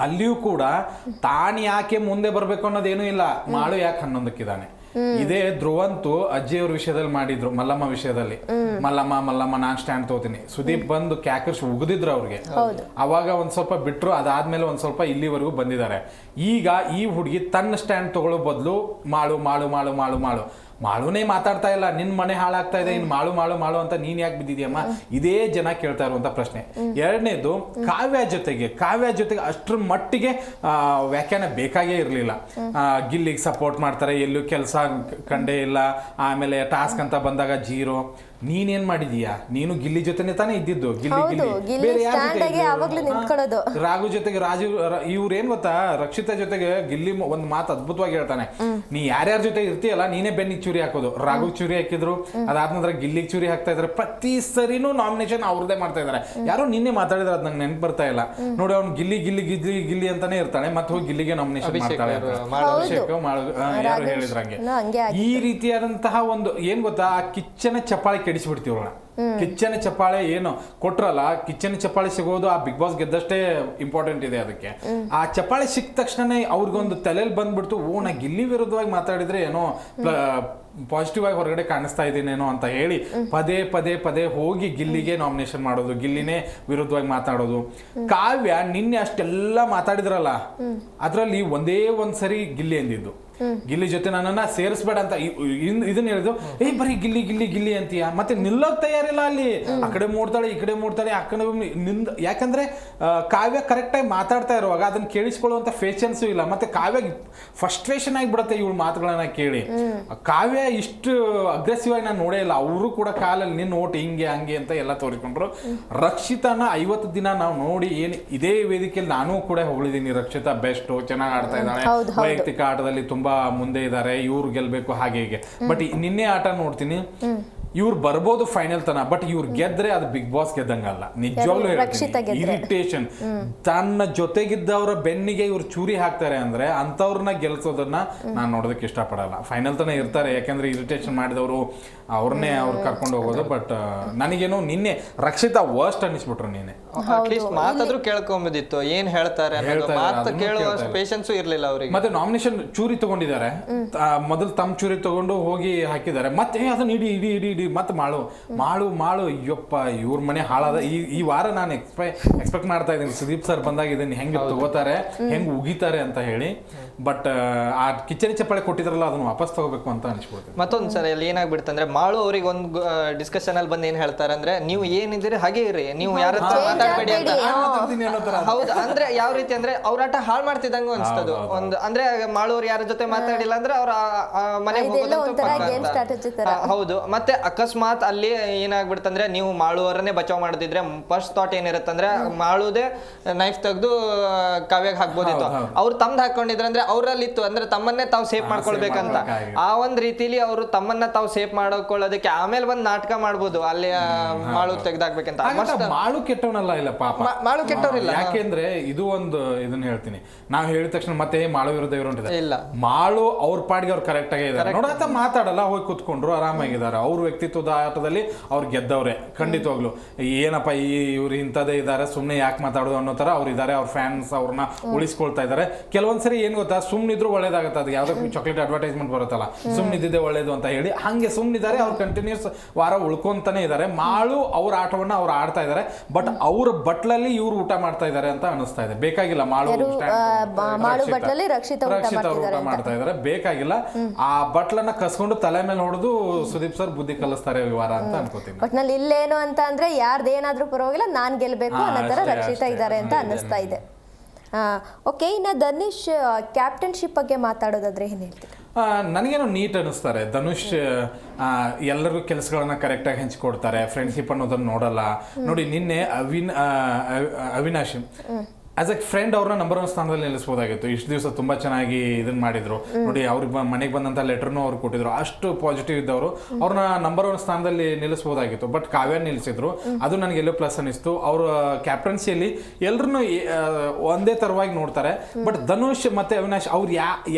ಅಲ್ಲಿಯೂ ಕೂಡ ತಾನು ಯಾಕೆ ಮುಂದೆ ಬರ್ಬೇಕು ಅನ್ನೋದೇನೂ ಇಲ್ಲ, ಮಾಡು ಯಾಕೆ 11ಕ್ಕಿದ್ದಾನೆ. ಇದೇ ಧ್ರುವಂತು ಅಜ್ಜಿಯವ್ರ ವಿಷಯದಲ್ಲಿ ಮಾಡಿದ್ರು, ಮಲ್ಲಮ್ಮ ವಿಷಯದಲ್ಲಿ. ಮಲ್ಲಮ್ಮ ನಾನ್ ಸ್ಟ್ಯಾಂಡ್ ತಗೋತೀನಿ, ಸುದೀಪ್ ಬಂದು ಕ್ಯಾಕರ್ಸ್ ಉಗಿದಿದ್ರು ಅವ್ರಿಗೆ. ಅವಾಗ ಒಂದ್ ಸ್ವಲ್ಪ ಬಿಟ್ರು, ಅದಾದ್ಮೇಲೆ ಒಂದ್ ಸ್ವಲ್ಪ ಇಲ್ಲಿವರೆಗೂ ಬಂದಿದ್ದಾರೆ. ಈಗ ಈ ಹುಡುಗಿ ತನ್ನ ಸ್ಟ್ಯಾಂಡ್ ತಗೊಳ್ಳೋ ಬದಲು ಮಾಳುನೇ ಮಾತಾಡ್ತಾ ಇಲ್ಲ, ನಿನ್ ಮನೆ ಹಾಳಾಗ್ತಾ ಇದೆ, ಇನ್ ಮಾಳು ಅಂತ ನೀನ್ ಯಾಕೆ ಬಿದ್ದಿದ್ಯಮ್ಮ, ಇದೇ ಜನ ಕೇಳ್ತಾ ಇರುವಂತ ಪ್ರಶ್ನೆ. ಎರಡನೇದು, ಕಾವ್ಯ ಜೊತೆಗೆ ಅಷ್ಟ್ರ ಮಟ್ಟಿಗೆ ವ್ಯಾಖ್ಯಾನ ಬೇಕಾಗೇ ಇರ್ಲಿಲ್ಲ. ಗಿಲ್ಲಿಗೆ ಸಪೋರ್ಟ್ ಮಾಡ್ತಾರೆ, ಎಲ್ಲೂ ಕೆಲಸ ಕಂಡೇ ಇಲ್ಲ, ಆಮೇಲೆ ಟಾಸ್ಕ್ ಅಂತ ಬಂದಾಗ 0. ನೀನೇನ್ ಮಾಡಿದೀಯಾ, ನೀನು ಗಿಲ್ಲಿ ಜೊತೆನೆ ತಾನೇ ಇದ್ದಿದ್ದು. ರಾಘು ಜೊತೆಗೆ ಇವ್ರೇನ್ ಗೊತ್ತಾ, ರಕ್ಷಿತಾ ಜೊತೆಗೆ ಗಿಲ್ಲಿ ಒಂದ್ ಮಾತು ಅದ್ಭುತವಾಗಿ ಹೇಳ್ತಾನೆ, ನೀ ಯಾರ್ಯಾರ ಜೊತೆ ಇರ್ತೀಯಲ್ಲ ನೀನೇ ಬೆನ್ನಿಗೆ ಚೂರಿ ಹಾಕೋದು. ರಾಘು ಚೂರಿ ಹಾಕಿದ್ರು, ಅದಾದ ನಂತರ ಗಿಲ್ಲಿಗೆ ಚೂರಿ ಹಾಕ್ತಾ ಇದಾರೆ. ಪ್ರತಿ ಸರಿನೂ ನಾಮಿನೇಷನ್ ಅವ್ರದೇ ಮಾಡ್ತಾ ಇದಾರೆ. ಯಾರೋ ನಿನ್ನೆ ಮಾತಾಡಿದ್ರೆ ಅದ್ ನಂಗೆ ನೆನ್ಪು ಬರ್ತಾ ಇಲ್ಲ ನೋಡಿ. ಅವ್ನು ಗಿಲ್ಲಿ ಅಂತಾನೆ ಇರ್ತಾನೆ, ಮತ್ತೆ ಹೋಗಿ ಗಿಲ್ಲಿಗೆ ನಾಮಿನೇಷನ್ ಮಾಡ್ತಾಳೆ. ಯಾರು ಹೇಳಿದ್ರಂಗೆ. ಈ ರೀತಿಯಾದಂತಹ ಒಂದು ಏನ್ ಗೊತ್ತಾ, ಆ ಕಿಚ್ಚನ ಚಪ್ಪಾಳೆ ಕೆಡಿಸ್ಬಿಡ್ತೀವ್ರಣ. ಕಿಚ್ಚನ ಚಪ್ಪಾಳೆ ಏನು ಕೊಟ್ರಲ್ಲ, ಕಿಚ್ಚನ ಚಪ್ಪಾಳೆ ಸಿಗೋದು ಆ ಬಿಗ್ ಬಾಸ್ ಗೆದ್ದಷ್ಟೇ ಇಂಪಾರ್ಟೆಂಟ್ ಇದೆ. ಅದಕ್ಕೆ ಆ ಚಪ್ಪಾಳೆ ಸಿಕ್ಕ ತಕ್ಷಣ ಅವ್ರಿಗೊಂದು ತಲೆಯಲ್ಲಿ ಬಂದ್ಬಿಡ್ತು, ನಾ ಗಿಲ್ಲಿ ವಿರುದ್ಧವಾಗಿ ಮಾತಾಡಿದ್ರೆ ಏನೋ ಪಾಸಿಟಿವ್ ಆಗಿ ಹೊರಗಡೆ ಕಾಣಿಸ್ತಾ ಇದ್ದೀನೇನೋ ಅಂತ ಹೇಳಿ ಪದೇ ಹೋಗಿ ಗಿಲ್ಲಿಗೆ ನಾಮಿನೇಷನ್ ಮಾಡೋದು, ಗಿಲ್ಲಿನೇ ವಿರುದ್ಧವಾಗಿ ಮಾತಾಡೋದು. ಕಾವ್ಯ ನಿನ್ನೆ ಅಷ್ಟೆಲ್ಲ ಮಾತಾಡಿದ್ರಲ್ಲ, ಅದ್ರಲ್ಲಿ ಒಂದೇ ಒಂದ್ಸರಿ ಗಿಲ್ಲಿ ಅಂದಿದ್ದು, ಗಿಲ್ಲಿ ಜೊತೆ ನನ್ನನ್ನ ಸೇರಿಸ್ಬೇಡ ಅಂತ ಇದನ್ನ ಹೇಳಿದ್ರು. ಬರೀ ಗಿಲ್ಲಿ ಅಂತೀಯ, ಮತ್ತೆ ನಿಲ್ಲೋಕ್ ತಯಾರಿಲ್ಲ ಅಲ್ಲಿ. ಆ ಕಡೆ ಮೂಡ್ತಾಳೆ, ಈ ಕಡೆ ಮೂಡ್ತಾಳೆ, ಆ ಕಡೆ ಯಾಕಂದ್ರೆ ಕಾವ್ಯ ಕರೆಕ್ಟ್ ಆಗಿ ಮಾತಾಡ್ತಾ ಇರುವಾಗ ಅದನ್ನ ಕೇಳಿಸ್ಕೊಳ್ಳುವಂತ ಪೇಷನ್ಸು ಇಲ್ಲ. ಮತ್ತೆ ಕಾವ್ಯ ಫ್ರಸ್ಟ್ರೇಷನ್ ಆಗಿಬಿಡುತ್ತೆ ಇವಳು ಮಾತುಗಳನ್ನ ಕೇಳಿ. ಕಾವ್ಯ ಇಷ್ಟು ಅಗ್ರೆಸಿವ್ ಆಗಿ ನಾನು ನೋಡೇ ಇಲ್ಲ. ಅವರು ಕೂಡ ಕಾಲಲ್ಲಿ ನಿನ್ನ ಓಟ್ ಹಿಂಗೆ ಹಂಗೆ ಅಂತ ಎಲ್ಲ ತೋರಿಸ್ಕೊಂಡ್ರು. ರಕ್ಷಿತಾನ 50 ದಿನ ನಾವು ನೋಡಿ ಇದೇ ವೇದಿಕೆಯಲ್ಲಿ ನಾನು ಕೂಡ ಹೊಗಳಿದ್ದೀನಿ, ರಕ್ಷಿತಾ ಬೆಸ್ಟ್, ಚೆನ್ನಾಗಿ ಆಡ್ತಾ ಇದ್ದಾಳೆ, ವೈಯಕ್ತಿಕ ಆಟದಲ್ಲಿ ತುಂಬಾ ಮುಂದೆ ಇದ್ದಾರೆ, ಇವ್ರು ಗೆಲ್ಬೇಕು ಹಾಗೆ ಹೀಗೆ. ಬಟ್ ನಿನ್ನೆ ಆಟ ನೋಡ್ತೀನಿ, ಇವ್ರು ಬರ್ಬೋದು ಫೈನಲ್ ತನ, ಬಟ್ ಇವ್ರು ಗೆದ್ರೆ ಅದು ಬಿಗ್ ಬಾಸ್ ಗೆದ್ದಂಗಲ್ಲ. ನಿಜವಾಗ್ಲೂ ರಕ್ಷಿತಾ ಗೆದ್ರೆ. ಇರಿಟೇಷನ್. ತನ್ನ ಜೊತೆಗಿದ್ದವರ ಬೆನ್ನಿಗೆ ಇವ್ರು ಚೂರಿ ಹಾಕ್ತಾರೆ ಅಂದ್ರೆ ಅಂತವ್ರನ್ನ ಗೆಲ್ಸೋದನ್ನ ನಾನು ನೋಡೋದಕ್ಕೆ ಇಷ್ಟಪಡಲ್ಲ. ಫೈನಲ್ ತನ ಇರ್ತಾರೆ, ಯಾಕಂದ್ರೆ ಇರಿಟೇಷನ್ ಮಾಡಿದವರು ಅವ್ರನ್ನೇ ಅವ್ರು ಕರ್ಕೊಂಡು ಹೋಗೋದು. ಬಟ್ ನನಗೇನೋ ನಿನ್ನೆ ರಕ್ಷಿತಾ ವರ್ಸ್ಟ್ ಅನಿಸ್ಬಿಟ್ರು. ನೀನೆ ಅಟ್ಲೀಸ್ಟ್ ಮಾತಾದ್ರೂ ಕೇಳ್ಕೊಂಬೋದಿತ್ತು, ಏನ್ ಹೇಳ್ತಾರೆ ಮಾತು ಕೇಳುವ ಪೇಷನ್ಸ್ ಇರ್ಲಿಲ್ಲ ಅವ್ರಿಗೆ. ಮತ್ತೆ ನಾಮಿನೇಷನ್ ಚೂರಿ ತಗೊಂಡಿದ್ದಾರೆ, ಮೊದಲು ತಮ್ಮ ಚೂರಿ ತಗೊಂಡು ಹೋಗಿ ಹಾಕಿದ್ದಾರೆ, ಮತ್ತೆ ಅದನ್ನ ಇಡಿ ಇಡಿ ಇಡಿ ಇಡಿ ಮತ್ತೆ ಮಾಳು ಮಾಳು ಮಾಳು. ಅಯ್ಯಪ್ಪ, ಇವ್ರ ಮನೆ ಹಾಳಾದ. ಈ ವಾರ ನಾನು ಎಕ್ಸ್ಪೆಕ್ಟ್ ಮಾಡ್ತಾ ಇದ್ದೀನಿ ಸುದೀಪ್ ಸರ್ ಬಂದಾಗ ಇದನ್ನ ಹೆಂಗ್ ತಗೋತಾರೆ, ಹೆಂಗ್ ಉಗಿತಾರೆ ಅಂತ ಹೇಳಿ. ಬಟ್ ಆ ಕಿಚಡಿ ಚಪ್ಪಾಳೆ ಕೊಟ್ಟಿದ್ರಲ್ಲ ಅದನ್ನ ವಾಪಸ್ ತಗೋಬೇಕು ಅಂತ ಅನ್ಸ್ಕೊಳ್ತೀನಿ. ಮತ್ತೊಂದ್ಸರಿ ಅಲ್ಲಿ ಏನಾಗ್ಬಿಡುತ್ತಂದ್ರೆ ಮಾಳು ಅವ್ರಿಗೆ ಒಂದು ಡಿಸ್ಕಷನ್ ಅಲ್ಲಿ ಬಂದು ಏನ್ ಹೇಳ್ತಾರೆ ಅಂದ್ರೆ, ನೀವು ಏನಿದ್ದೀರಿ ಹಾಗೆ ಇರಿ, ನೀವು ಯಾರ ಹತ್ರ ಮಾತಾಡ್ಬೇಡಿ ಅಂತ. ಹೌದು, ಅಂದ್ರೆ ಯಾವ ರೀತಿ ಅಂದ್ರೆ ಅವ್ರ ಆಟ ಹಾಳು ಮಾಡ್ತಿದ್ದಂಗ ಅನ್ಸ್ತದು. ಒಂದು ಅಂದ್ರೆ ಮಾಳು ಅವ್ರು ಯಾರ ಜೊತೆ ಮಾತಾಡಿಲ್ಲ ಅಂದ್ರೆ ಅವ್ರ ಮನೆಗೆ ಹೋಗೋದಂತೂ ಪಕ್ಕ ಅಂತ. ಹೌದು. ಮತ್ತೆ ಅಕಸ್ಮಾತ್ ಅಲ್ಲಿ ಏನಾಗ್ಬಿಡ್ತಂದ್ರೆ ನೀವು ಮಾಳುವರನ್ನೇ ಬಚಾವ್ ಮಾಡದಿದ್ರೆ ಫಸ್ಟ್ ಥಾಟ್ ಏನಿರುತ್ತಂದ್ರೆ ಮಾಳುದೇ ನೈಫ್ ತೆಗೆದು ಕಾವ್ಯಾಗ ಹಾಕ್ಬೋದಿತ್ತು. ಅವ್ರು ತಮ್ದು ಹಾಕೊಂಡಿದ್ರೆ ಅಂದ್ರೆ ಅವ್ರಲ್ಲಿ ಇತ್ತು ಅಂದ್ರೆ ತಮ್ಮನ್ನೇ ತಾವು ಸೇಫ್ ಮಾಡ್ಕೊಳ್ಬೇಕಂತ. ಆ ಒಂದ್ ರೀತಿಲಿ ಅವರು ತಮ್ಮನ್ನ ತಾವು ಸೇಫ್ ಮಾಡ್ಕೊಳ್ಳೋದಕ್ಕೆ ಆಮೇಲೆ ಬಂದ್ ನಾಟಕ ಮಾಡ್ಬೋದು ಅಲ್ಲಿ ಮಾಳು ತೆಗ್ದಾಕ್ಬೇಕಂತ. ಮಾಳು ಕೆಟ್ಟವನಲ್ಲ, ಇಲ್ಲ ಪಾಪ ಮಾಳು ಕೆಟ್ಟವ್ರಿಲ್ಲ. ಯಾಕೆಂದ್ರೆ ಇದು ಒಂದು ಇದನ್ನ ಹೇಳ್ತೀನಿ, ನಾವ್ ಹೇಳಿದ ತಕ್ಷಣ ಮತ್ತೆ ಮಾಳು ವಿರುದ್ಧ ಇವರು ಇಲ್ಲ. ಮಾಳು ಅವ್ರ ಪಾಡಿಗೆ ಅವ್ರು ಕರೆಕ್ಟ್ ಆಗಿ ಇದಾರೆ, ನೋಡತ್ತ ಮಾತಾಡಲ್ಲ, ಹೋಗಿ ಕುತ್ಕೊಂಡ್ರು ಆರಾಮಾಗಿದ್ದಾರೆ. ಅವ್ರ ವ್ಯಕ್ತಿತ್ವದ ಆಟದಲ್ಲಿ ಅವ್ರು ಗೆದ್ದವ್ರೆ ಖಂಡಿತವಾಗ್ಲು. ಏನಪ್ಪ ಇವ್ರು ಇಂಥದ್ದೇ ಇದ್ದಾರೆ, ಸುಮ್ನೆ ಯಾಕೆ ಮಾತಾಡೋದು ಅನ್ನೋ ತರ ಅವ್ರು ಇದಾರೆ. ಅವ್ರ ಫ್ಯಾನ್ಸ್ ಅವ್ರನ್ನ ಉಳಿಸ್ಕೊಳ್ತಾ ಇದಾರೆ. ಕೆಲವೊಂದ್ಸರಿ ಏನ್ ಗೊತ್ತಾ, ಸುಮ್ನಿದ್ರು ಒಳ್ಳೇದಾಗತ್ತೆ. ಅದು ಯಾವ್ದೋ ಚಾಕ್ಲೇಟ್ ಅಡ್ವರ್ಟೈಸ್ಮೆಂಟ್ ಬರುತ್ತಲ್ಲ, ಸುಮ್ನಿದ್ದಿದ್ದೆ ಒಳ್ಳೇದು ಅಂತ ಹೇಳಿ ಹಂಗೆ ಸುಮ್ನಿದ್ದಾರೆ. ಅವ್ರು ಕಂಟಿನ್ಯೂಸ್ ವಾರ ಉಳ್ಕೊಂತಾನೆ ಇದಾರೆ. ಮಾಳು ಅವ್ರ ಆಟವನ್ನ ಅವ್ರು ಆಡ್ತಾ ಇದಾರೆ, ಬಟ್ ಅವ್ರ ಬಟ್ಲಲ್ಲಿ ಇವ್ರು ಊಟ ಮಾಡ್ತಾ ಇದಾರೆ ಅಂತ ಅನಿಸ್ತಾ ಇದೆ. ಬೇಕಾಗಿಲ್ಲ ಮಾಳು ಬಟ್ಲಲ್ಲಿ ರಕ್ಷಿತಾ ಊಟ ಮಾಡ್ತಾ ಇದಾರೆ, ಬೇಕಾಗಿಲ್ಲ. ಆ ಬಟ್ಲನ್ನ ಕಸ್ಕೊಂಡು ತಲೆ ಮೇಲೆ ಹೊಡೆದು ಸುದೀಪ್ ಸರ್ ಬುದ್ಧಿ ಕಲಿಸ್ತಾರೆ ಈ ವಾರ ಅಂತ ಅನ್ಕೋತೀನಿ. ಒಟ್ನಲ್ಲಿ ಇಲ್ಲೇನು ಅಂತ ಅಂದ್ರೆ ಯಾರ್ದೇನಾದ್ರೂ ಪರವಾಗಿಲ್ಲ, ನಾನ್ ಗೆಲ್ಬೇಕು ಅನ್ನೋ ತರ ರಕ್ಷಿತಾ ಇದ್ದಾರೆ ಅಂತ ಅನ್ನಿಸ್ತಾ ಇದೆ. ಓಕೆ, ಇನ್ನ ಧನುಷ್ ಕ್ಯಾಪ್ಟನ್ಶಿಪ್ ಬಗ್ಗೆ ಮಾತಾಡೋದಾದ್ರೆ ಏನ್ ಹೇಳ್ತೀರಾ? ನನಗೇನೋ ನೀಟ್ ಅನ್ನಿಸ್ತಾರೆ. ಧನುಷ್ ಎಲ್ಲರಿಗೂ ಕೆಲಸಗಳನ್ನ ಕರೆಕ್ಟಾಗಿ ಹಂಚಿಕೊಡ್ತಾರೆ, ಫ್ರೆಂಡ್ಶಿಪ್ ಅನ್ನೋದನ್ನ ನೋಡಲ್ಲ. ನೋಡಿ ನಿನ್ನೆ ಅವಿನಾಶ್ ಆಸ್ ಎ ಫ್ರೆಂಡ್ ಅವ್ರನ್ನ ನಂಬರ್ 1 ಸ್ಥಾನದಲ್ಲಿ ನಿಲ್ಲಿಸಬಹುದಾಗಿತ್ತು. ಇಷ್ಟು ದಿವಸ ತುಂಬಾ ಚೆನ್ನಾಗಿ ಇದನ್ನ ಮಾಡಿದ್ರು. ನೋಡಿ ಅವ್ರಿಗೆ ಮನೆಗೆ ಬಂದಂತ ಲೆಟರ್ನು ಅವ್ರು ಕೊಟ್ಟಿದ್ರು. ಅಷ್ಟು ಪಾಸಿಟಿವ್ ಇದ್ದವರು ಅವ್ರನ್ನ ನಂಬರ್ 1 ಸ್ಥಾನದಲ್ಲಿ ನಿಲ್ಲಿಸಬಹುದಾಗಿತ್ತು. ಬಟ್ ಕಾವ್ಯ ನಿಲ್ಲಿಸಿದ್ರು, ಅದು ನನಗೆ ಎಲ್ಲೋ ಪ್ಲಸ್ ಅನಿಸ್ತು. ಅವ್ರ ಕ್ಯಾಪ್ಟನ್ಸಿಯಲ್ಲಿ ಎಲ್ಲರನ್ನು ಒಂದೇ ತರವಾಗಿ ನೋಡ್ತಾರೆ. ಬಟ್ ಧನುಷ್ ಮತ್ತೆ ಅವಿನಾಶ್ ಅವ್ರು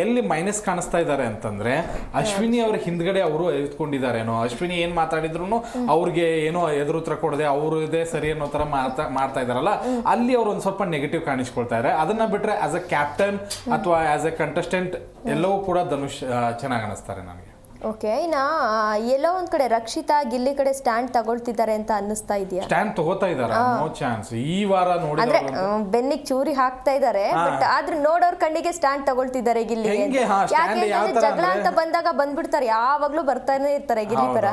ಎಲ್ಲಿ ಮೈನಸ್ ಕಾಣಿಸ್ತಾ ಇದ್ದಾರೆ ಅಂತಂದ್ರೆ, ಅಶ್ವಿನಿ ಅವ್ರ ಹಿಂದ್ಗಡೆ ಅವರು ಎತ್ಕೊಂಡಿದ್ದಾರೇನೋ. ಅಶ್ವಿನಿ ಏನ್ ಮಾತಾಡಿದ್ರು ಅವ್ರಿಗೆ ಏನೋ ಎದುರು ಉತ್ತರ ಕೊಡದೆ ಅವ್ರದೇ ಸರಿ ಅನ್ನೋ ತರ ಮಾಡ್ತಾ ಇದಾರಲ್ಲ, ಅಲ್ಲಿ ಅವ್ರು ಒಂದ್ ಸ್ವಲ್ಪ ನೆಗೆಟಿವ್ ಕಾಣಿಸ್ಕೊಳ್ತಾ ಇದ್ದಾರೆ. ಅದನ್ನ ಬಿಟ್ರೆ ಆಸ್ ಎ ಕ್ಯಾಪ್ಟನ್ ಅಥವಾ ಆಸ್ ಎ ಕಂಟೆಸ್ಟೆಂಟ್ ಎಲ್ಲವೂ ಕೂಡ ಧನುಷ್ ಚೆನ್ನಾಗಿ ಅನಿಸ್ತಾರೆ ನನಗೆ. ಓಕೆ, ಇನ್ನ ಎಲ್ಲೋ ಒಂದ್ ಕಡೆ ರಕ್ಷಿತಾ ಗಿಲ್ಲಿ ಕಡೆ ಸ್ಟ್ಯಾಂಡ್ ತಗೊಳ್ತಿದ್ದಾರೆ ಅಂತ ಅನ್ನಿಸ್ತಾ ಇದೆಯಾ? ಸ್ಟ್ಯಾಂಡ್ ತಗೋತಾ ಇದ್ದಾರೆ, ನೋ ಚಾನ್ಸ್. ಈ ವಾರ ಅಂದ್ರೆ ಬೆನ್ನಿಗೆ ಚೂರಿ ಹಾಕ್ತಾ ಇದ್ದಾರೆ, ಬಟ್ ಆದ್ರೆ ನೋಡೋರ್ ಕಣ್ಣಿಗೆ ಸ್ಟ್ಯಾಂಡ್ ತಗೊಳ್ತಿದ್ದಾರೆ ಗಿಲ್ಲಿ. ಜಗಳ ಅಂತ ಬಂದಾಗ ಬಂದ್ಬಿಡ್ತಾರೆ, ಯಾವಾಗ್ಲೂ ಬರ್ತಾನೆ ಇರ್ತಾರೆ ಗಿಲ್ಲಿ ಪರ.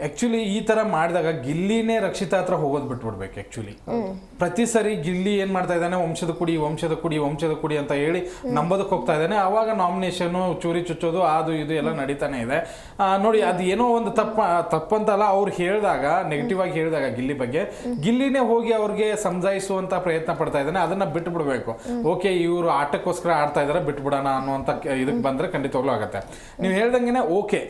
ಆಕ್ಚುಲಿ ಈ ತರ ಮಾಡಿದಾಗ ಗಿಲ್ಲಿನೇ ರಕ್ಷಿತಾ ಹತ್ರ ಹೋಗೋದ್ ಬಿಟ್ಬಿಡ್ಬೇಕು. ಆಕ್ಚುಲಿ ಪ್ರತಿ ಸರಿ ಗಿಲ್ಲಿ ಏನ್ ಮಾಡ್ತಾ ಇದ್ದಾನೆ, ವಂಶದ ಕುಡಿ ಅಂತ ಹೇಳಿ ನಂಬೋದಕ್ಕೆ ಹೋಗ್ತಾ ಇದ್ದಾನೆ. ಅವಾಗ ನಾಮಿನೇಷನ್ ಚೂರಿ ಚುಚ್ಚೋದು ಅದು ಇದು ಎಲ್ಲ ನಡೀತಾನೆ ಇದೆ. ನೋಡಿ, ಅದು ಏನೋ ಒಂದು ತಪ್ಪಂತಲ್ಲ. ಅವ್ರು ಹೇಳಿದಾಗ ನೆಗೆಟಿವ್ ಆಗಿ ಹೇಳಿದಾಗ ಗಿಲ್ಲಿ ಬಗ್ಗೆ, ಗಿಲ್ಲಿನೇ ಹೋಗಿ ಅವ್ರಿಗೆ ಸಮಜಾಯಿಸುವಂತ ಪ್ರಯತ್ನ ಪಡ್ತಾ ಇದ್ದಾನೆ. ಅದನ್ನ ಬಿಟ್ಟು ಬಿಡ್ಬೇಕು. ಓಕೆ, ಇವರು ಆಟಕ್ಕೋಸ್ಕರ ಆಡ್ತಾ ಇದಾರೆ, ಬಿಟ್ಬಿಡೋಣ ಅನ್ನುವಂತ ಇದಕ್ಕೆ ಬಂದ್ರೆ ಖಂಡಿತವಾಗ್ಲೂ ಆಗತ್ತೆ. ನೀವು ಹೇಳ್ದಂಗೆನೆ ಓಕೆ,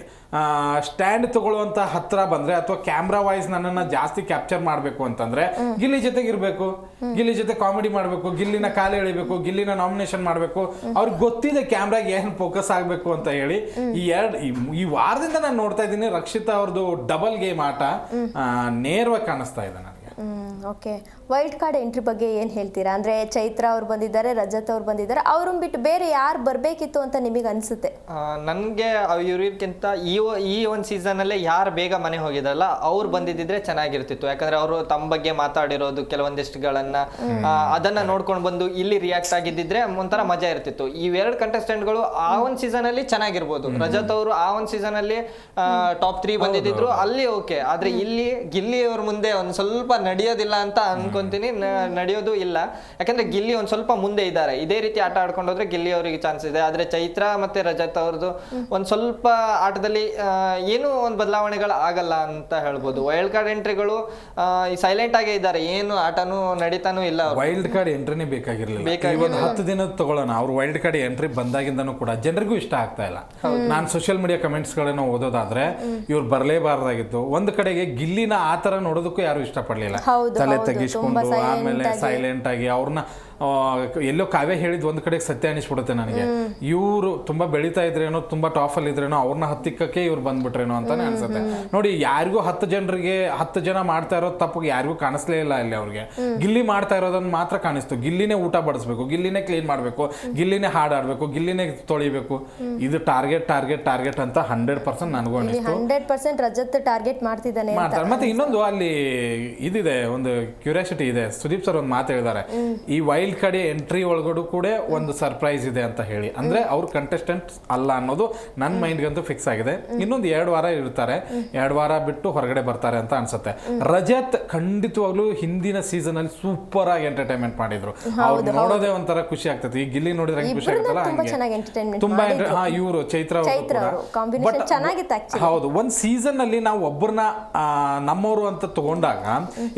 ಸ್ಟ್ಯಾಂಡ್ ತಗೊಳ್ಳುವಂತ ಹತ್ರ ಬಂದ್ರೆ ಅಥವಾ ಕ್ಯಾಮ್ರಾ ವಾಯ್ಸ್ ನನ್ನನ್ನ ಜಾಸ್ತಿ ಕ್ಯಾಪ್ಚರ್ ಮಾಡ್ಬೇಕು ಅಂತಂದ್ರೆ ಗಿಲ್ಲಿ ಜೊತೆಗೆ ಇರ್ಬೇಕು, ಗಿಲ್ಲಿ ಜೊತೆ ಕಾಮಿಡಿ ಮಾಡ್ಬೇಕು, ಗಿಲ್ಲಿನ ಕಾಲು ಎಳಿಬೇಕು, ಗಿಲ್ಲಿನ ನಾಮಿನೇಷನ್ ಮಾಡ್ಬೇಕು. ಅವ್ರಿಗೆ ಗೊತ್ತಿದೆ ಕ್ಯಾಮ್ರಾಗೆ ಏನ್ ಫೋಕಸ್ ಆಗ್ಬೇಕು ಅಂತ ಹೇಳಿ. ಈ ವಾರದಿಂದ ನಾನು ನೋಡ್ತಾ ಇದ್ದೀನಿ ರಕ್ಷಿತಾ ಅವ್ರದ್ದು ಡಬಲ್ ಗೇಮ್ ಆಟ ನೇರವಾಗಿ ಕಾಣಿಸ್ತಾ ಇದೆ ನನಗೆ. ಓಕೆ, ವೈಲ್ಡ್ ಕಾರ್ಡ್ ಎಂಟ್ರಿ ಬಗ್ಗೆ ಏನ್ ಹೇಳ್ತೀರಾ? ಅಂದ್ರೆ ಚೈತ್ರ ಅವ್ರು ಬಂದಿದ್ದಾರೆ, ರಜತ್ ಅವ್ರು ಬಂದಿದ್ದಾರೆ, ಅವ್ರನ್ನ ಬಿಟ್ಟು ಬೇರೆ ಯಾರು ಬರ್ಬೇಕಿತ್ತು ಅಂತ ನಿಮಗೆ ಅನ್ಸುತ್ತೆ? ನನ್ಗೆ ಇವ್ರಿಗಿಂತ ಈ ಒಂದು ಸೀಸನ್ ಅಲ್ಲೇ ಯಾರು ಬೇಗ ಮನೆ ಹೋಗಿದಲ್ಲ ಅವ್ರು ಬಂದಿದ್ರೆ ಚೆನ್ನಾಗಿರ್ತಿತ್ತು. ಯಾಕಂದ್ರೆ ಅವರು ತಮ್ಮ ಬಗ್ಗೆ ಮಾತಾಡಿರೋದು ಕೆಲವೊಂದಿಷ್ಟುಗಳನ್ನ ಅದನ್ನ ನೋಡ್ಕೊಂಡು ಬಂದು ಇಲ್ಲಿ ರಿಯಾಕ್ಟ್ ಆಗಿದ್ದಿದ್ರೆ ಒಂಥರ ಮಜಾ ಇರ್ತಿತ್ತು. ಇವೆರಡು ಕಂಟೆಸ್ಟೆಂಟ್ಗಳು ಆ ಒಂದು ಸೀಸನ್ ಅಲ್ಲಿ ಚೆನ್ನಾಗಿರ್ಬೋದು. ರಜತ್ ಅವರು ಆ ಒಂದು ಸೀಸನ್ ಅಲ್ಲಿ ಟಾಪ್ 3 ಬಂದಿದ್ರು, ಅಲ್ಲಿ ಓಕೆ. ಆದ್ರೆ ಇಲ್ಲಿ ಗಿಲ್ಲಿ ಅವ್ರ ಮುಂದೆ ಒಂದ್ ಸ್ವಲ್ಪ ನಡೆಯೋದಿಲ್ಲ ಅಂತ ಅನ್ಕೋ ಅನ್ಕೊಂತೀನಿ, ನಡೆಯೋದು ಇಲ್ಲ. ಯಾಕಂದ್ರೆ ಗಿಲ್ಲಿ ಒಂದ್ ಸ್ವಲ್ಪ ಮುಂದೆ ಇದ್ದಾರೆ. ಇದೇ ರೀತಿ ಆಟ ಆಡ್ಕೊಂಡು ಹೋದ್ರೆ ಗಿಲ್ಲಿ ಅವರಿಗೆ ಚಾನ್ಸ್ ಇದೆ. ಆದ್ರೆ ಚೈತ್ರ ಮತ್ತೆ ರಜತ್ ಅವ್ರದ್ದು ಒಂದ್ ಸ್ವಲ್ಪ ಆಟದಲ್ಲಿ ಏನು ಒಂದ್ ಬದಲಾವಣೆಗಳು ಆಗಲ್ಲ ಅಂತ ಹೇಳ್ಬೋದು. ವೈಲ್ಡ್ ಕಾರ್ಡ್ ಎಂಟ್ರಿಗಳು ಸೈಲೆಂಟ್ ಆಗೇ ಇದ್ದಾರೆ, ಏನು ಆಟನೂ ನಡೀತಾನೂ ಇಲ್ಲ. ವೈಲ್ಡ್ ಕಾರ್ಡ್ ಎಂಟ್ರಿನೇ ಬೇಕಾಗಿರ್ಲಿಲ್ಲ. ಒಂದು 10 ದಿನದ ತಗೊಳ್ಳೋಣ, ಅವ್ರು ವೈಲ್ಡ್ ಕಾರ್ಡ್ ಎಂಟ್ರಿ ಬಂದಾಗಿಂದನೂ ಕೂಡ ಜನರಿಗೂ ಇಷ್ಟ ಆಗ್ತಾ ಇಲ್ಲ. ನಾನು ಸೋಷಿಯಲ್ ಮೀಡಿಯಾ ಕಮೆಂಟ್ಸ್ ಗಳನ್ನ ಓದೋದಾದ್ರೆ ಇವ್ರು ಬರಲೇಬಾರ್ದಾಗಿತ್ತು. ಒಂದ್ ಕಡೆಗೆ ಗಿಲ್ಲಿನ ಆತರ ನೋಡೋದಕ್ಕೂ ಯಾರು ಇಷ್ಟಪಡ್ಲಿಲ್ಲ. ತಲೆ ತೆಗಿಸ್ಕೊಂಡು ಆಮೇಲೆ ಸೈಲೆಂಟ್ ಆಗಿ ಅವ್ರನ್ನ ಎಲ್ಲೋ ಕಾವ್ಯ ಹೇಳಿದ್ ಒಂದ್ ಕಡೆ ಸತ್ಯ ಅನಿಸ್ಬಿಡುತ್ತೆ ನನಗೆ. ಇವ್ರು ತುಂಬಾ ಬೆಳೀತಾ ಇದ್ರೇನೋ, ತುಂಬಾ ಟಾಪ್ ಅಲ್ಲಿ ಇದ್ರೇನೋ, ಅವ್ರನ್ನ ಹತ್ತಿಕ್ಕಕ್ಕೆ ಇವ್ರು ಬಂದ್ಬಿಟ್ರೇನೋ ಅಂತಾನೆ ಅನ್ಸುತ್ತೆ. ನೋಡಿ, ಯಾರಿಗೂ 10 ಜನ ಮಾಡ್ತಾ ಇರೋದು ತಪ್ಪು ಯಾರಿಗೂ ಕಾಣಿಸ್ಲೇ ಇಲ್ಲ ಅಲ್ಲಿ. ಅವ್ರಿಗೆ ಗಿಲ್ಲಿ ಮಾಡ್ತಾ ಇರೋದನ್ನ ಮಾತ್ರ ಕಾಣಿಸ್ತು. ಗಿಲ್ಲಿನೇ ಊಟ ಬಡಿಸ್ಬೇಕು, ಗಿಲ್ಲಿನೇ ಕ್ಲೀನ್ ಮಾಡ್ಬೇಕು, ಗಿಲ್ಲಿನೇ ಹಾಡಾಡ್ಬೇಕು, ಗಿಲ್ಲಿನೇ ತೊಳಿಬೇಕು. ಇದು ಟಾರ್ಗೆಟ್ ಅಂತ 100% ನನಗೂ ಅನಿಸ್ತು. 100% ರಜತ್ ಟಾರ್ಗೆಟ್ ಮಾಡ್ತಿದ್ದಾನೆ ಮಾಡ್ತಾರೆ. ಮತ್ತೆ ಇನ್ನೊಂದು ಅಲ್ಲಿ ಇದಿದೆ, ಒಂದು ಕ್ಯೂರಿಯಾಸಿಟಿ ಇದೆ. ಸುದೀಪ್ ಸರ್ ಒಂದು ಮಾತು ಹೇಳಿದ್ದಾರೆ, ಈ ವೈಲ್ಡ್ ಕಾರ್ಡ್ ಎಂಟ್ರಿ ಒಳಗಡೆ ಕೂಡ ಒಂದು ಸರ್ಪ್ರೈಸ್ ಇದೆ ಅಂತ ಹೇಳಿ. ಅಂದ್ರೆ ಅವ್ರು ಕಂಟೆಸ್ಟೆಂಟ್ ಅಲ್ಲ ಅನ್ನೋದು ನನ್ನ ಮೈಂಡ್ಗಂತೂ ಫಿಕ್ಸ್ ಆಗಿದೆ. ಇನ್ನೊಂದು 2 ವಾರ ಇರ್ತಾರೆ, 2 ವಾರ ಬಿಟ್ಟು ಹೊರಗಡೆ ಬರ್ತಾರೆ ಅಂತ ಅನ್ಸುತ್ತೆ. ರಜತ್ ಖಂಡಿತವಾಗ್ಲೂ ಹಿಂದಿನ ಸೀಸನ್ ಅಲ್ಲಿ ಸೂಪರ್ ಆಗಿ ಎಂಟರ್ಟೈನ್ಮೆಂಟ್ ಮಾಡಿದ್ರು. ಅವ್ರು ನೋಡೋದೇ ಒಂಥರ ಖುಷಿ ಆಗ್ತದೆ. ಈ ಗಿಲ್ಲಿ ನೋಡಿದ್ರೆ ಖುಷಿ ಆಗುತ್ತಲ್ಲ, ತುಂಬಾ ಇವರು ಚೈತ್ರ ಹೌದು. ಒಂದ್ ಸೀಸನ್ ಅಲ್ಲಿ ನಾವು ಒಬ್ಬರನ್ನ ನಮ್ಮವರು ಅಂತ ತಗೊಂಡಾಗ,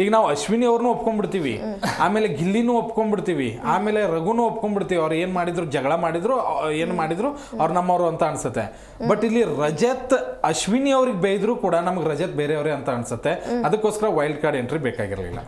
ಈಗ ನಾವು ಅಶ್ವಿನಿ ಅವ್ರನ್ನೂ ಒಪ್ಕೊಂಡ್ಬಿಡ್ತೀವಿ, ಆಮೇಲೆ ಗಿಲ್ಲಿನೂ ಒಪ್ಕೊಂಡ್ಬಿಡ್ತೀವಿ, ಆಮೇಲೆ ರಘುನೂ ಒಪ್ಕೊಂಡ್ಬಿಡ್ತೀವಿ. ಅವ್ರು ಏನ್ ಮಾಡಿದ್ರು, ಜಗಳ ಮಾಡಿದ್ರು, ಏನ್ ಮಾಡಿದ್ರು ಅವ್ರು ನಮ್ಮವರು ಅಂತ ಅನ್ಸುತ್ತೆ. ಬಟ್ ಇಲ್ಲಿ ರಜತ್ ಅಶ್ವಿನಿ ಅವ್ರಿಗೆ ಬೈದ್ರು ಕೂಡ ನಮ್ಗೆ ರಜತ್ ಬೇರೆಯವ್ರೆ ಅಂತ ಅನ್ಸುತ್ತೆ. ಅದಕ್ಕೋಸ್ಕರ ವೈಲ್ಡ್ ಕಾರ್ಡ್ ಎಂಟ್ರಿ ಬೇಕಾಗಿರ್ಲಿಲ್ಲ.